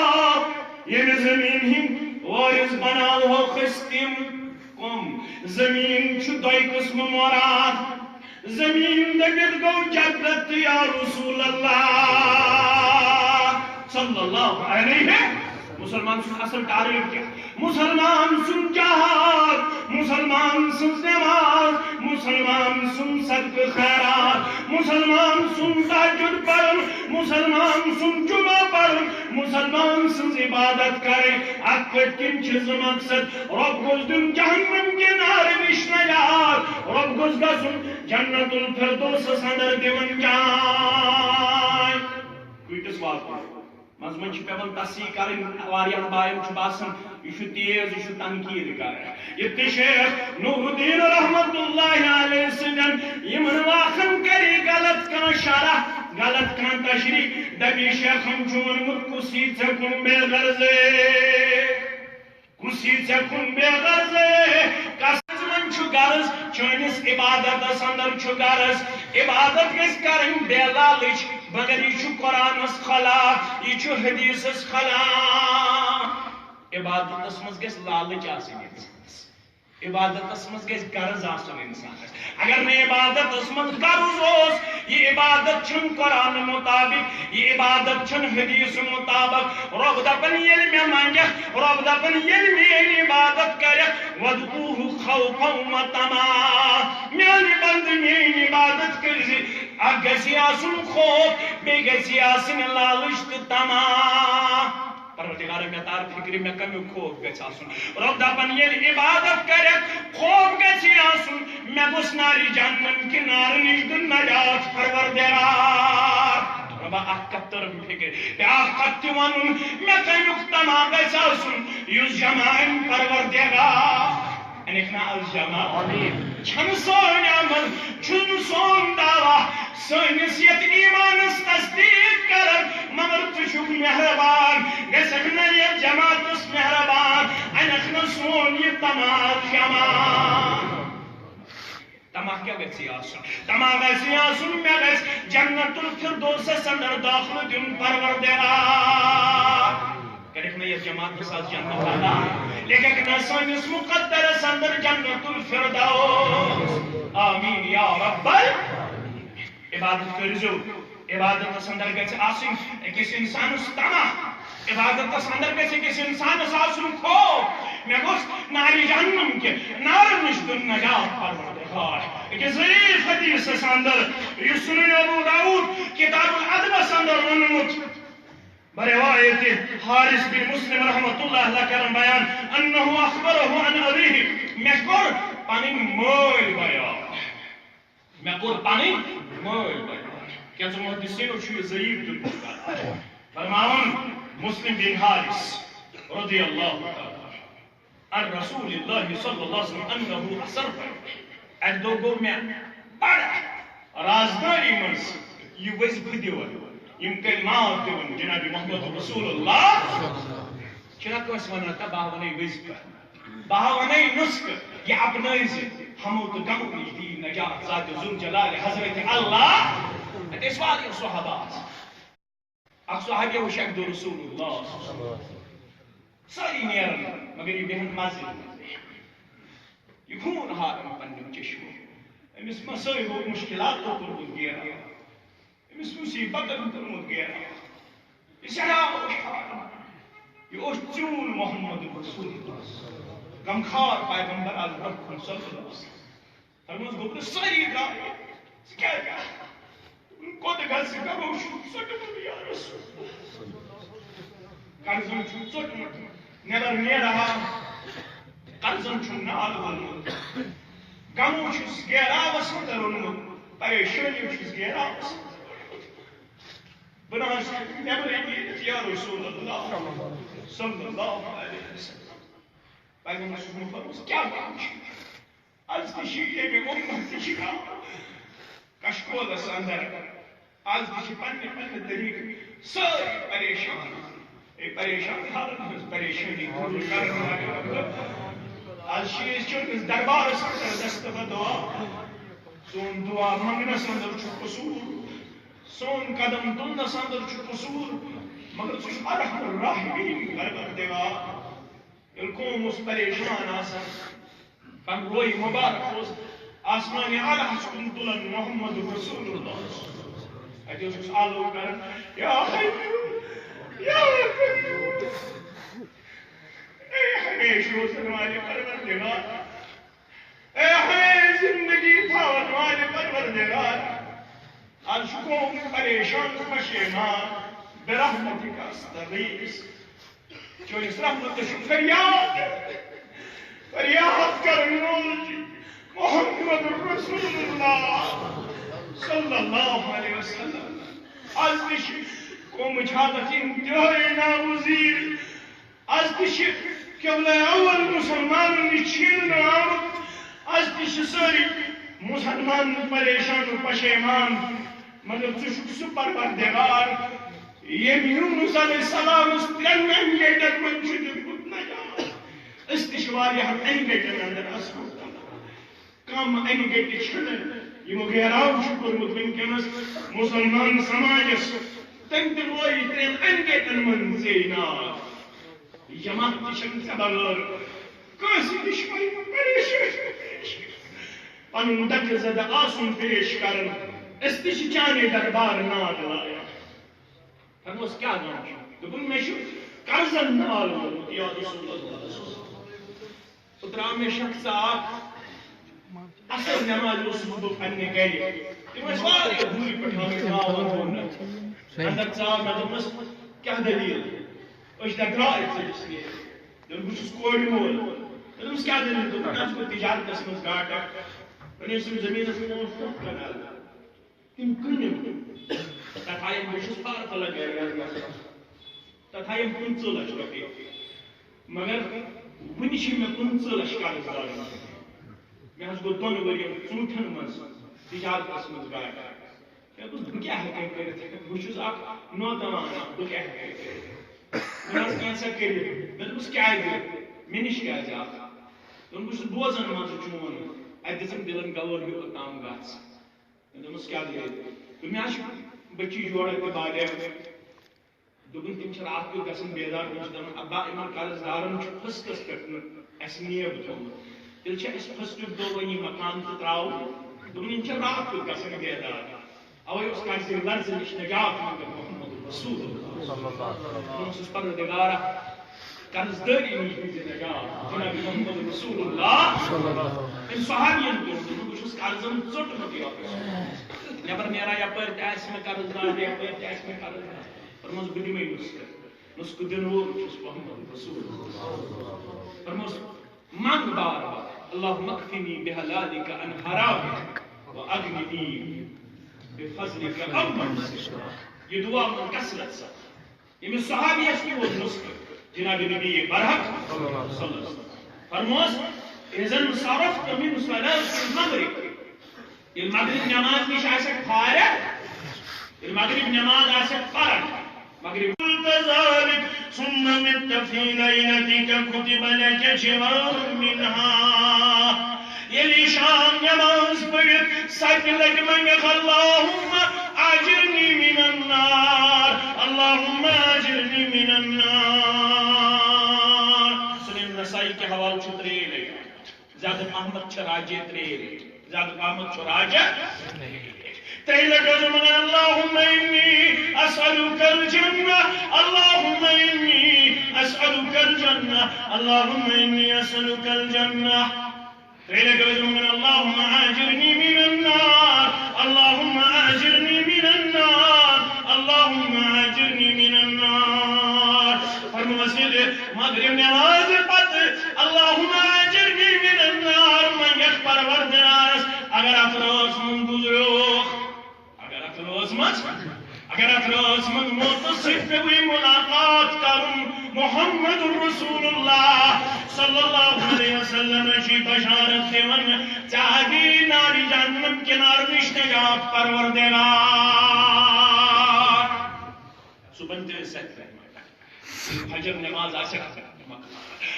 ییٚمہِ زمیٖن ہٕنٛدۍ وٲرِث بناوہوکھ أسۍ تِم کم زمیٖن چھُ 2 قٕسمہٕ مراد زمیٖن دٔپِتھ گوٚو جنت یا رسول اللہ صلی اللہ علیہ مسلمان سن اصل ٹارگیٹ کیا مسلمان سن جہاد مسلمان سن نماز مسلمان سن صدقہ خیرات مسلمان سن تہجد پڑھن مسلمان سن جمعہ پڑھن مسلمان سن عبادت کرے اتھ پٲٹھۍ کِنۍ چھِ مقصد رب گوٚژھ دیُن جہنم کہِ نارٕ نِش نجات رب گوٚژھ گژھُن جنت الفردوسس اندر دِوان جاے کۭتِس واتو مضمون چھِ پیوان تصحیح کرٕنۍ واریاہن بایَن چھُ باسان یہِ چھُ تیز یہِ چھُ تنقیٖد کران یہِ تہِ شیخ نور الدین رحمت اللہ علیہ سٕنٛدٮ۪ن یِمن واقعن کرِ غلط کانٛہہ شرح غلط کانٛہہ تشریح دپہِ شیخن چھُ ووٚنمُت کُس یی ژےٚ کُن بے غرضے کُس یی ژےٚ کُن بے غرضے کس منٛز چھُ غرض چٲنِس عبادتس اندر چھُ غرض عبادت گژھِ کرٕنۍ بے لالٕچ مگر یہ چھُ قرآنس خلاف یہ چھُ حدیثس خلاف عبادتس مز گژھِ لالچ آسٕنۍ انسانس عبادتس مز گژھِ غرض آسُن انسانس اگر نہٕ عبادتس مز غرض اوس
یہ عبادت چھن قرآن مطابق یہ عبادت چھن حدیث مطابق رب دپن یل میں منگھ رب دپن یل میری عبادت کرک وَادْعُوهُ خَوْفًا وَطَمَعًا میانی بند میری عبادت کرزی اگ گژھی آسن خوف بیٚیہِ گژھی آسن لالچ تہٕ طمع پروردگار میں تار فکر میں کمی خوف گژھِ آسن رب دپن یل عبادت کرک خوف گژھی آسن میں گوٚژھ ناری جہنم کہ نار نش دن نجات پروردگار ربا اکھ کتھ ترم فکر بیاکھ کتھ تہِ ونُن مےٚ کمیُک طمع گژھِ آسن یُس جماعن پروردگار انکھنا الجماع چھن سون عمل چھن سون دعویٰ سٲنِس یتھ ایمانس تصدیق کرن مگر ژٕ چھُکھ مہربان گژھکھ نہ یتھ جماعتس مہربان انکھ نہ سون یہ طمع طمع کیا گژھی آسن طمع گژھی آسن مےٚ گژھِ جنت الفردوسس اندر داخلہ دیُن پروردگار کرک نہ یہ جماعت کے ساتھ جنت ادا لیکن نہ سانس مقدرس اندر جنت الفردوس آمین یا رب عبادت کرزو عبادت اندر گژھِ آسن أکِس انسانس طمع عبادت اندر گژھِ أکِس انسانس آسن خوف مےٚ گوٚژھ نارِ جہنم کہ نار نش دن نجات پروردگار أکِس ضعیف حدیثس اندر یُس سنن ابو داؤد کتاب الادبس اندر ونمت برواية حارث بن مسلم رحمة الله الله كرم بيان أنه أخبره عن أبيه مكور پانين مول بيان مكور پانين مول بيان كيف محدثين وشو ضعيف دل فرماون مسلم بن حارث رضي الله تعالى عن رسول الله صلى الله عليه وسلم أنه أسر أدو گو میں بڑا رازداری منز یہ وزب دیوان یم کلمات دیون جناب محمد رسول اللہ چھنا کس ونان تا باہ ونائی وزق باہ ونائی نسک یہ اپنائی سے ہمو تو گمو نش دی نجات ذات ذو جلال حضرت اللہ اس والی صحابات اک صحابی وہ شہد رسول اللہ ساری نیرن مگر یہ بہن مازی یہ خون ہارن پنجم چشمو امس مسائل و مشکلات کو پر گیا امس مصیبت کرمت گیا یہ سلام یہ چون محمد رسول اللہ غمخوار پیغمبر اعظم صلی اللہ علیہ وسلم فرماس گوبر ساری گاہ کیا ان کو دگل سے کرو شو سٹم یا رسول قرضن چھو سٹم نیبر نیرہا قرضن چھو نال ونمت غمو چھس گیراوس اندر ونمت پریشانی چھس گیراوس بناس نیبر نیرہا یا رسول اللہ صلی اللہ علیہ وسلم پیغمبر صلی اللہ علیہ وسلم کیا کام چھو از تشی یہ میں امت تشی کام کشکول اس اندر از تشی پنی طریق ساری پریشان پریشان حالت میں پریشانی دور کرنا از شیز چون اس دربار اندر دست دعا سون دعا منگنس اندر چھو قصور سون قدم دلنس اندر چھو قصور مگر سوش ارحم الراحمین پروردگار القوم اس پریشان آسان کم روی مبارک ہوز آسمانی علیہ سکن دلن محمد رسول اللہ ایتی اس آلو کرن یا حیو یا قیوم اے ہمیں شوزن والے پروردگار اے ہمیں زندگی تھاون والے پروردگار آج قوم پریشان پشیمان برحمتک استغیث جو اس رحمت فریاد فریاد کرنو محمد رسول اللہ صلی اللہ علیہ وسلم از دش قوم جہادت انتہائی ناوزیر از دش قبل اول مسلمان نچین آمد از دش ساری مسلمان پریشان و پشیمان مگر تشک سپر پردگار یہ یونس علیہ السلام اس ترن انگیٹر من شدر کت نجات استشواری ہم انگیٹر اندر اسکت کم انگیٹر چھنے یہ مغیراو شکر مدونکنس مسلمان سماجس تم دلوائی ترین انگیٹر من زینات جماعت تشن سبغر کسی دشمنی پریشن پن دک زد آسن پیش کرن اس تہ چھ چانے دربار ناد لایا فرموس کیا غم چھ دوٚپُن مےٚ چھُ قرضن نال ووٚنمُت یا رسول اللہ ترٛاو مےٚ شخص اکھ اصل نماز اوسُس بہٕ پننہِ گرِ تِم ٲسۍ واریاہ دوٗرِ پٮ۪ٹھ آمٕتۍ ناو اندر ژاو مےٚ دوٚپمَس کیٛاہ دٔلیٖل أسۍ درٛاے ژٔٹِس نِش دوٚپُن بہٕ چھُس کورِ مول دوٚپمَس کیٛاہ دٔلیٖل دوٚپُن حظ گوٚو تجارتس منٛز گاٹا وۄنۍ ٲسۍ یِم زٔمیٖنس پونٛسہٕ کنال تِم کٕنِم تتھ آیَم بہٕ چھُس پارکہٕ لگٲوِتھ تتھ آیَم 15 لچھ رۄپیہِ مگر وٕنہِ چھِ مےٚ 15 لچھ قرض دارن مےٚ حظ گوٚو 2 ؤرین ژوٗنٛٹھٮ۪ن منٛز تجارتس منٛز گاٹا مےٚ دوٚپُس بہٕ کیٛاہ ہٮ۪کہٕ کٔرِتھ بہٕ چھُس اکھ نوجوان بہٕ کیٛاہ ہٮ۪کہٕ کٔرِتھ مےٚ حظ کینٛژھا کٔرِتھ مےٚ دوٚپُس کیٛازِ مےٚ نِش کیٛازِ آو دوٚپُن بہٕ چھُس بوزان منٛزٕ چون اَتہِ دِژٕم دِلن گور ہیوٗ اوٚتام گژھ مےٚ دوٚپمَس کیٛاہ دٔلیٖل دوٚپُن مےٚ حظ چھِ بٔچی جوڑا تہِ بالٮ۪غ دوٚپُن تِم چھِ راتھ کیُتھ گژھان بیدار تِم چھِ دپان ابا یِمن قرض دارن چھُ فٔسٹس پٮ۪ٹھ نہٕ اَسہِ نیب تھوٚمُت تیٚلہِ چھِ اَسہِ فٔسٹُک دۄہ وۄنۍ یہِ مکان تہِ ترٛاوُن دوٚپُن یِم چھِ راتھ کیُتھ گژھان بیدار اوے اوس قرضہِ لرزٕ نِش نجات منٛگان محمد رسول اللہ اوسُس پروردگارا قرض دٲری نِش دِژ نجات جناب محمد رسول اللہ أمۍ صحابین دوٚپ بہٕ چھُس قرضن ژوٚٹمُت یوت نٮ۪بر نیران یپٲرۍ تہِ آسہِ مےٚ قرض دار یپٲرۍ تہِ آسہِ مےٚ قرض دار فرموس بہٕ دِمے نُسخہٕ دِنہٕ وول چھُس محمد رسول اللہ فرموس منگ بار بار اللهم اكفني بحلالك عن حرامك واغنني بفضلك عمن سواك یہ دعا من کثرت سے ییٚمِس صحابیَس تہِ ووت نُسخہٕ جناب نبی برحق صلی اللہ علیہ وسلم فرموس اذا انصرفت من صلاة المغرب ییٚلہِ مغرب نماز نِش آسٮ۪کھ فارغ ییٚلہِ مغرب نماز آسٮ۪کھ فرق مغرب ذلك ثم مت في ليلتك كتب لك شرار منها يلي شام نماز پڑھت سَتہِ لٹہِ منگکھ اللهم اجرني من النار اللهم اجرني من النار سنن نسائی کے حوالے چھُ 3 لٹہِ زیادٕ احمد چھُ راجے 3 لٹہِ زیادٕ احمد چھُ راجہ 3 لٹہِ اللهم إني أسألك الجنة اللهم إني أسألك الجنة اللهم إني أسألك الجنة 3 لٹہِ اللهم أجرني من النار اللهم أجرني من النار اللهم أجرني من النار فرموس مغرب نماز پتہٕ اللهم أجرني من النار من یتھ پروردگارس اگر اتھ رٲژ منٛز گُزریوکھ اگر اتھ رٲژ منٛز موتس سۭتۍ پیوٚوُے مُلاقات کرُن محمد رسول اللہ صلی اللہ علیہ وسلم چھِ بشارت دِوان ژےٚ دِی نارِ جہنم کِنارٕ نِش نجات پروردگار صبحن تہِ ٲسۍ اتہِ رحمت فجر نماز آسٮ۪کھ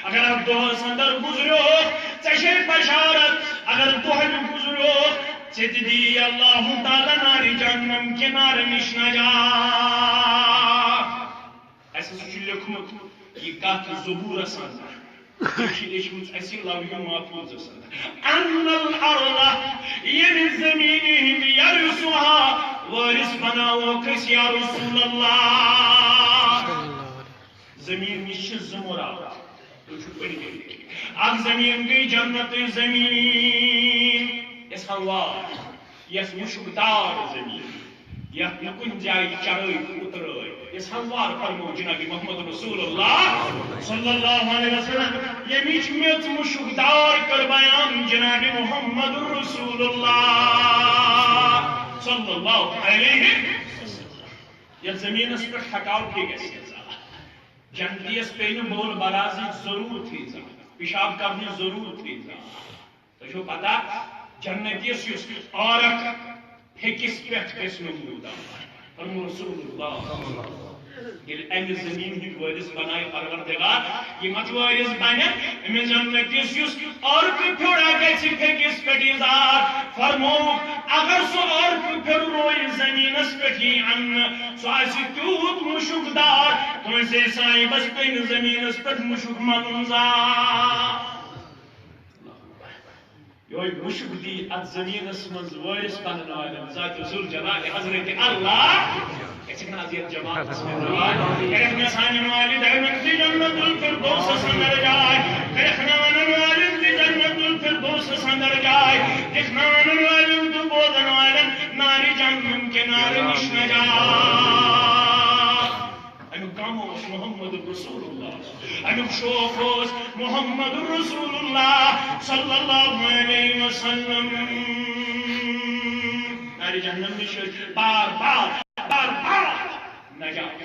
اگر اتھ دۄہس اندر گُزریوکھ ژےٚ چھے بشارت اگر دۄہلہِ گُزریوکھ ژےٚ تہِ دی اللہ تعالیٰ نارِ جہنم کِنارٕ نِش نجات اَسہِ ہسا چھُ لیوٚکھمُت یہِ کتھ زبوٗرس اندر یہِ چھِ لیچھمٕژ اَسہِ لوحِ محفوٗظس اندر ان الارض ییٚمہِ زمیٖنہِ ہِنٛدۍ یرثُہا وٲرِث بناووکھ أسۍ یا رسول اللہ زمیٖن نِش چھِ 2 مُراد تُہۍ چھِو پٔرمٕتۍ اکھ زمیٖن گٔے جنتٕچ زمیٖن یۄس ہموار یۄس مُشکدار زمیٖن یتھ نہٕ کُنہِ جایہِ چڑٲے اُترٲے یۄس ہموار فرمو جناب محمد رسول اللہ صلی اللہ علیہ وسلم ییٚمِچ میٚژ مُشکدار کٔر بیان جناب محمد رسول اللہ صلی اللہ علیہ وسلم یتھ زمیٖنس پٮ۪ٹھ تھکاوٹھٕے گژھِ جنتیس پیٚیہِ نہٕ بول برازٕچ ضروٗرتھٕے زانٛہہ پِشاب کرنٕچ ضروٗرتھٕے زانٛہہ تۄہہِ چھو پتہ جنتیس یُس عارق ہیٚکِس پٮ۪ٹھ گژھِ نہٕ موٗدار فرمو رسول اللہ ییٚلہِ امہِ زمیٖن ہٕنٛدۍ وٲرِث بنایہِ پروردگار یِم اتھ وٲرِث بنن أمِس جنتیس یُس عارقہٕ پھیوٚرا گژھِ پھیٚکِس پٮ۪ٹھ اِظہار فرمووُکھ اگر سُہ عارقہٕ پھیوٚر روزِ زمیٖنس پٮ۪ٹھ یی اننہٕ سُہ آسہِ تیوٗت مُشکدار کٲنٛسے صاحبس پیٚیہِ نہٕ زمیٖنس پٮ۪ٹھ مُشُک ملُن زانٛہہ
یہ مشک دی ات زمینس من وارث بنن والن ذات ذوالجلال حضرت اللہ جماعت سان والد جنت الفردوس سندر جائے کرخنان والد جنت الفردوس سندر جائے دکھنان والد بودن والن ناری جنم کے نار نشن جائے کاموس محمد رسول اللہ امیک شوخوس محمد رسول اللہ صلی اللہ علیہ وسلم ناری جہنم نشن بار بار نجات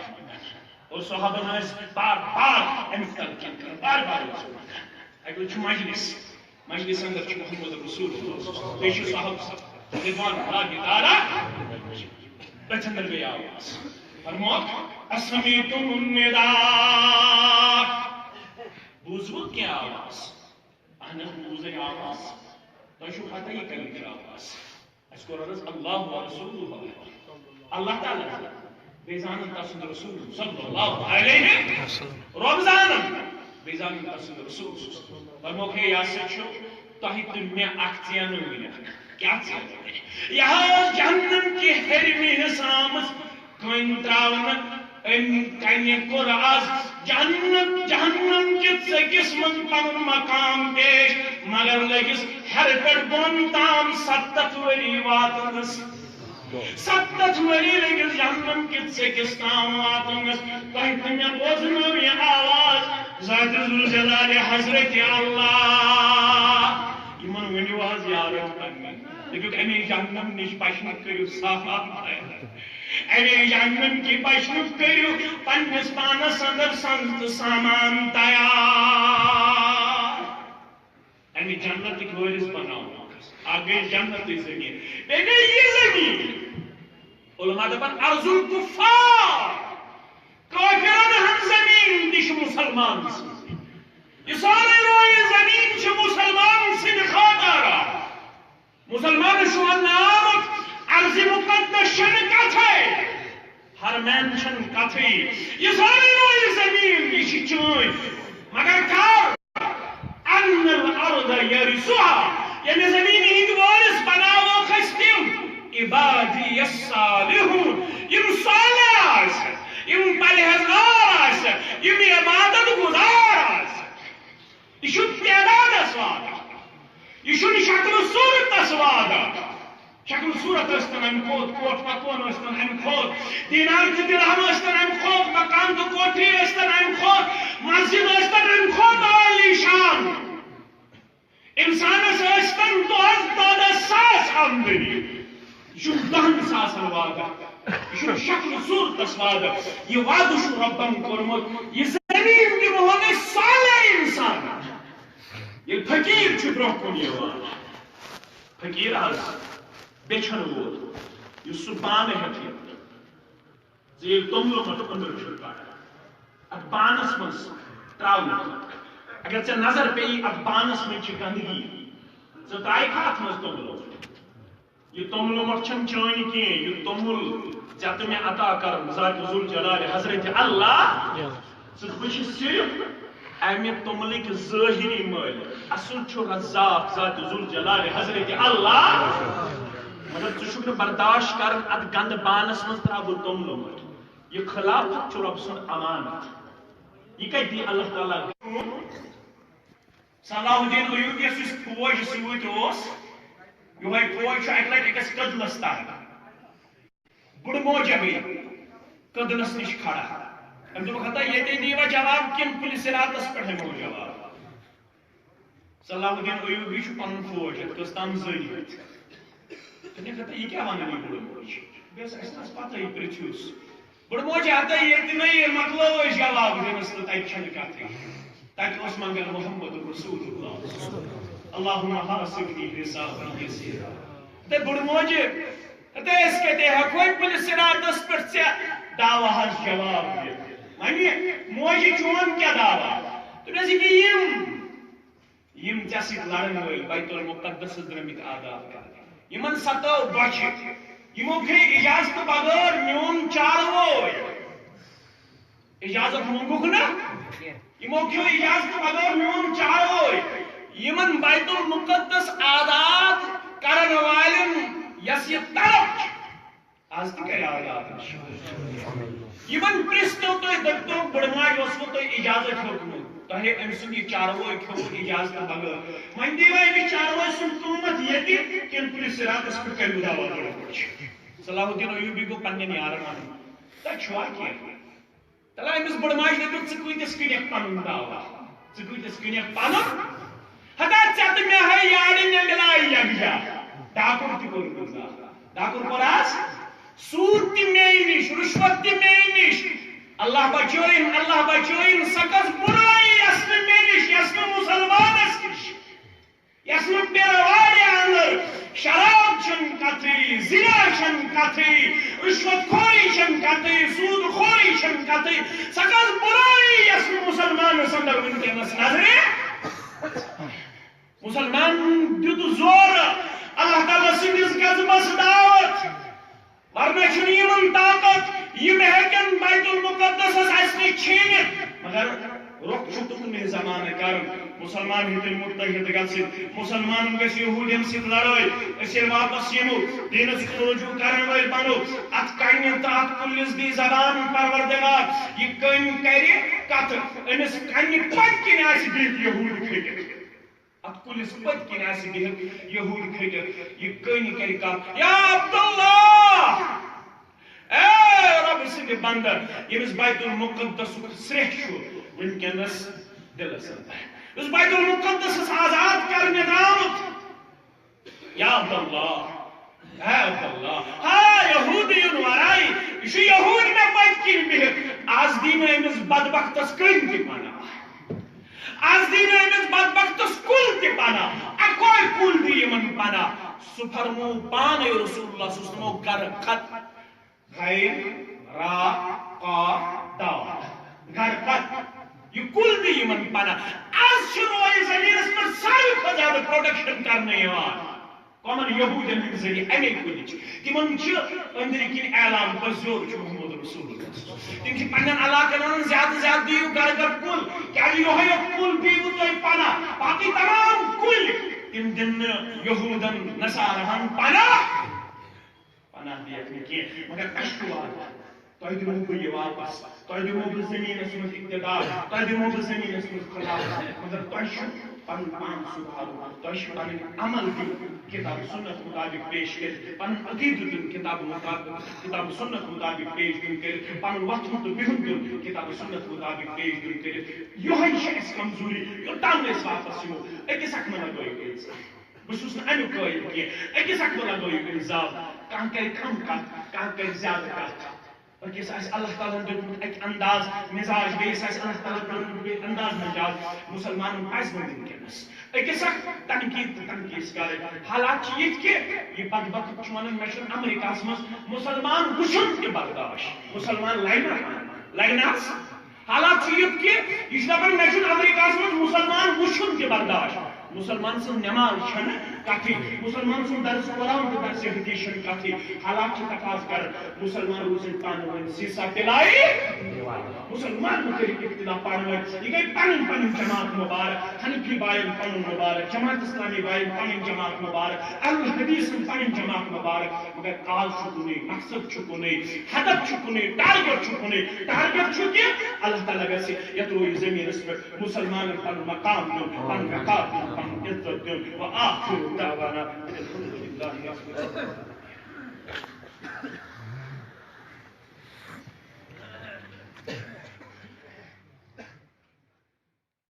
اور صحابہ ناس بار بار امیک تلقین کر بار بار اگر مجلس اندر محمد رسول اللہ پیش صاحب رضوان اللہ تعالی بچندر بے آواز فرموک اسمیتم النداء بوزود کیا آواز احنا بوزن آواز تشو خطا یہ کلمہ آواز اس کو رضا اللہ و رسول اللہ تعالی بیزانن تسند رسول صلی اللہ علیہ رمضان بیزانن تسند رسول فرموک ہے یا سچو تحت میں اکتیان ہوئی کیا چیز یہاں جہنم کی حرمی حسامس کوئی تراؤن کنی کور آز جہنم کت سکس من پن مقام پیش مگر لگس ہر پر بون تام 7 وری واتنس 7 وری لگس جہنم کت سکس تام واتنس تحت میں بوزنو یہ آواز ذات ذوالجلال حضرت اللہ یمن ونیو آز یارت پنی لیکن امی جہنم نش پشنک کریو صاف امی جہنم کی پشنک کریو پنس پانس اندر سنت سامان تیار امی جنت کی وارث بناؤ آگے جنت زمین بیگے یہ زمین علماء دبن ارض الکفار کافران ہم زمین دش مسلمان یہ سارے روئے زمین چھ مسلمان سے خاطرہ مسلمان شو نامک عرض مقدس شن کتھے حرمین شن کتھے یہ سارے روئے زمین کی چوئی مگر کار ان الارض یرسوها یعنی زمین ہی وارث بناو خستیم عبادی الصالحون یم صالح آس یم پرہیزگار آس یم عبادت گزار آس یہ شد تعداد اسواد یہ شد شکل صورت اسواد شکل صورت استن ام خود کوٹ مکون استن ام خود دینار کی درہم استن ام خود مکان تو کوٹھی استن ام خود مسجد استن ام خود عالی شان انسان سے استن تو از دادا ساس آمدنی یہ شد 10 ساس الوادا یہ شد شکل صورت اسواد یہ وعد شو ربم کرمت یہ زمین کی محمد صالح انسان یہ فقیر چھ برو کن یوان فقیر آز بیچن وول یہ سہ پان ہیت زیر توملو مت اندر چھڑکا ات پانس مز تراؤن اگر ژے نظر پیی ات پانس مز چھ گندگی ژے ترائی ہاتھ مز توملو یہ توملو مت چھن چٲنۍ کینٛہہ یہ تومل ژےٚ تہٕ مےٚ عطا کرن ذات ذوالجلال حضرت اللہ ژٕ وٕچھ صرف امہ توملک ظاہری مل اصل چھ رزاق ذات ذوالجلال حضرت اللہ مگر ژٕ چھُکھ نہٕ برداشت کران ات گند بانس مز ترا بہٕ توملو مت یہ خلافت چھ رب سُنٛد امانت یہ کتہِ دی اللہ تعالیٰ صلاح الدین ایوبی یس فوج سۭتۍ اوس یہوے فوج چھ اکہِ لٹہِ أکِس کدلس تان بُڑٕ موجہ گٔے کدلس نش کھڑا ام دوٚپ ہتا ییٚتے دیوا جواب کِنہٕ پُلِس راتس پٮ۪ٹھ ہٮ۪مو جواب صلاح الدین ایوبی چھُ پنُن فوج یتھ کٔژ تام زٔنۍ ہتھ ہتا یہ کیٛاہ ونان یہِ بُڑٕ موج بیٚیہِ ٲس اَسہِ نہٕ پتہٕ یہِ پرٛژھِوُس بُڑٕ موج ہتا ییٚتہِ نَے مۄکلٲو أسۍ جواب دِنس تہٕ تتہِ چھنہٕ کتھٕے تتہِ اوس منگان محمد رسول اللہ اللہم حاسبنی حسابا یسیرا تہٕ بُڑٕ موجہِ ہتا أسۍ کتہِ ہٮ۪کوے پُلِس راتس پٮ۪ٹھ ژےٚ دعواہس جواب دِتھ وَنہِ موجہِ چون کیٛاہ دعوا دوٚپنس یہِ یم ژےٚ سۭتۍ لڑن وٲلۍ بیت المقدس درٛٲمٕتۍ آداب کرنہِ یمن ستٲو بۄچھِ یمو کھیٚیہِ اجازت بغٲر میون چارووے اجازت منٛگُکھ نہ یمو کھیٚو اجازت بغٲر میون چارووے یمن بیت المقدس آزاد کرن والن یس یہ طرف آج تک آزاد یمن پرستو تو دکتو بڑمائی اس کو تو اجازت ہوگی تہے ام سن یہ چاروئی کھو اجازت بغیر من دیوائی بھی چاروئی سن قومت یہ کن پولیس راتس پر کر دعوا کرو صلاح الدین ایوبی کو پنن یاران تا چھوا کیا تلا امس بڑمائی نے تو کیتس کنیک پنن دعوا کیتس کنیک پنن ہتا چت میں ہے یاری نے ملائی یگجا ڈاکور تی کوئی گزا ڈاکور پراس سود تی میں نش رشوت تی میں نش اللہ بچوئن سکس برائی یسن میں نش یسن مسلمان نش یسن پیرواری اندر شراب چھن کتھی زنا چھن کتھی رشوت خوری چھن کتھی سود خوری چھن کتھی سکس برائی یسن مسلمان سندر ونکینس نظرے مسلمان دیتو زور اللہ تعالیٰ سندس گزمس دعوت ورنہ چھن یمن طاقت یہ ہیکن بیت المقدس اسنے چھینت مگر رخ چھتنے زمانہ کر مسلمان ہتن متحد گژھن مسلمان گژھِ یہودین سۭتۍ لڑٲے أسۍ واپس یمو دینس کُن رجوع کرن وٲلۍ بنو اتھ کنہِ تہٕ اتھ کُلِس دی زبان پروردگار یہ کٔنۍ کرِ کتھ أمِس کنہِ پٔتۍ کِنۍ آسہِ بِہِتھ یہوٗد کھٔٹِتھ ات کُلِس پٔتۍ کِنۍ آسہِ بِہِتھ یہوٗد کھٔٹِتھ یہ کٔنۍ کرِ کتھ یا عبداللہ اے رب سند بندر یمس بیت المقدس سرح ونکس دلس اس بیت المقدس آزاد کرنے آمت یا عبداللہ اے عبداللہ ہاں یہودین ورائی یہ یہود میں پت کن بہت آز دین امس بدبختس کن تہ پناہ آز دین امس بدبختس کل تہ پناہ اکوئی کل دی یمن پناہ سہ فرمو پانے رسول اللہ صلی اللہ علیہ وسلم گر خط غیر را قا دا گر خط یہ کل دی یمن پناہ آز شروع زمینس پر ساری کو زیادہ پروٹیکشن کرنے یوان کامن یہودین ہند ذریعہ امی کلچ تمن اندر کن اعلان پزیور محمد رسول اللہ تم پنن علاقن زیادہ زیادہ دیو گر گر کل کیا یہ کل دیو تو پناہ باقی تمام کل تم دن یہودن نصارہن پناہ پناہ دیکھنے کی مگر اشکوار تو دمو بہ یہ واپس تو دمو بہ زمینس من اقتدار تو دمو بہ زمینس من خلافت مگر تو پن پان سدھارو تو پن عمل دن کتاب سنت مطابق پیش کر پن عقید دن کتاب سنت مطابق پیش دن کر پن وقت تو بہن دن کتاب سنت مطابق پیش دن کر یہ اس کمزوری یوتان اس واپس یمو اکس اک منا گوئی بس امی قائل کی اکس اک منا گوئی الزام کان کر کم کان کر زیادہ کت اکس اللہ تعالیٰ دیت ایک انداز مزاج بیس اللہ تعالیٰ دیت انداز مزاج مسلمان پاس بندن کنس اکس اک تنقید کرے حالات یہ کہ یہ بدبخت چونن مشن امریکہ مز مسلمان وشن کے برداشت مسلمان لگناس حالات یہ کہ یہ دپان مشن امریکہ مز مسلمان وشن کے برداشت مسلمان سن نماز چھن کتھی مسلمان سن درس قرآن تو درس حدیث چھن کتھی حالات تقاض کر مسلمان روزن پانوین سیسا پلائی مسلمان مختلف اختلاف پانوین یہ گئی پن جماعت مبارک حنفی بائن پن مبارک جماعت اسلامی بائن پن جماعت مبارک الحدیث پن جماعت مبارک مگر کاز چھکنے مقصد چھکنے ہدف چھکنے ٹارگٹ چھکے اللہ تعالیٰ گھر سے یتروی زمین اس پر مسلمان پن مقام دن پن رقاب دن عزت دن وآخر دعوانا الحمد لله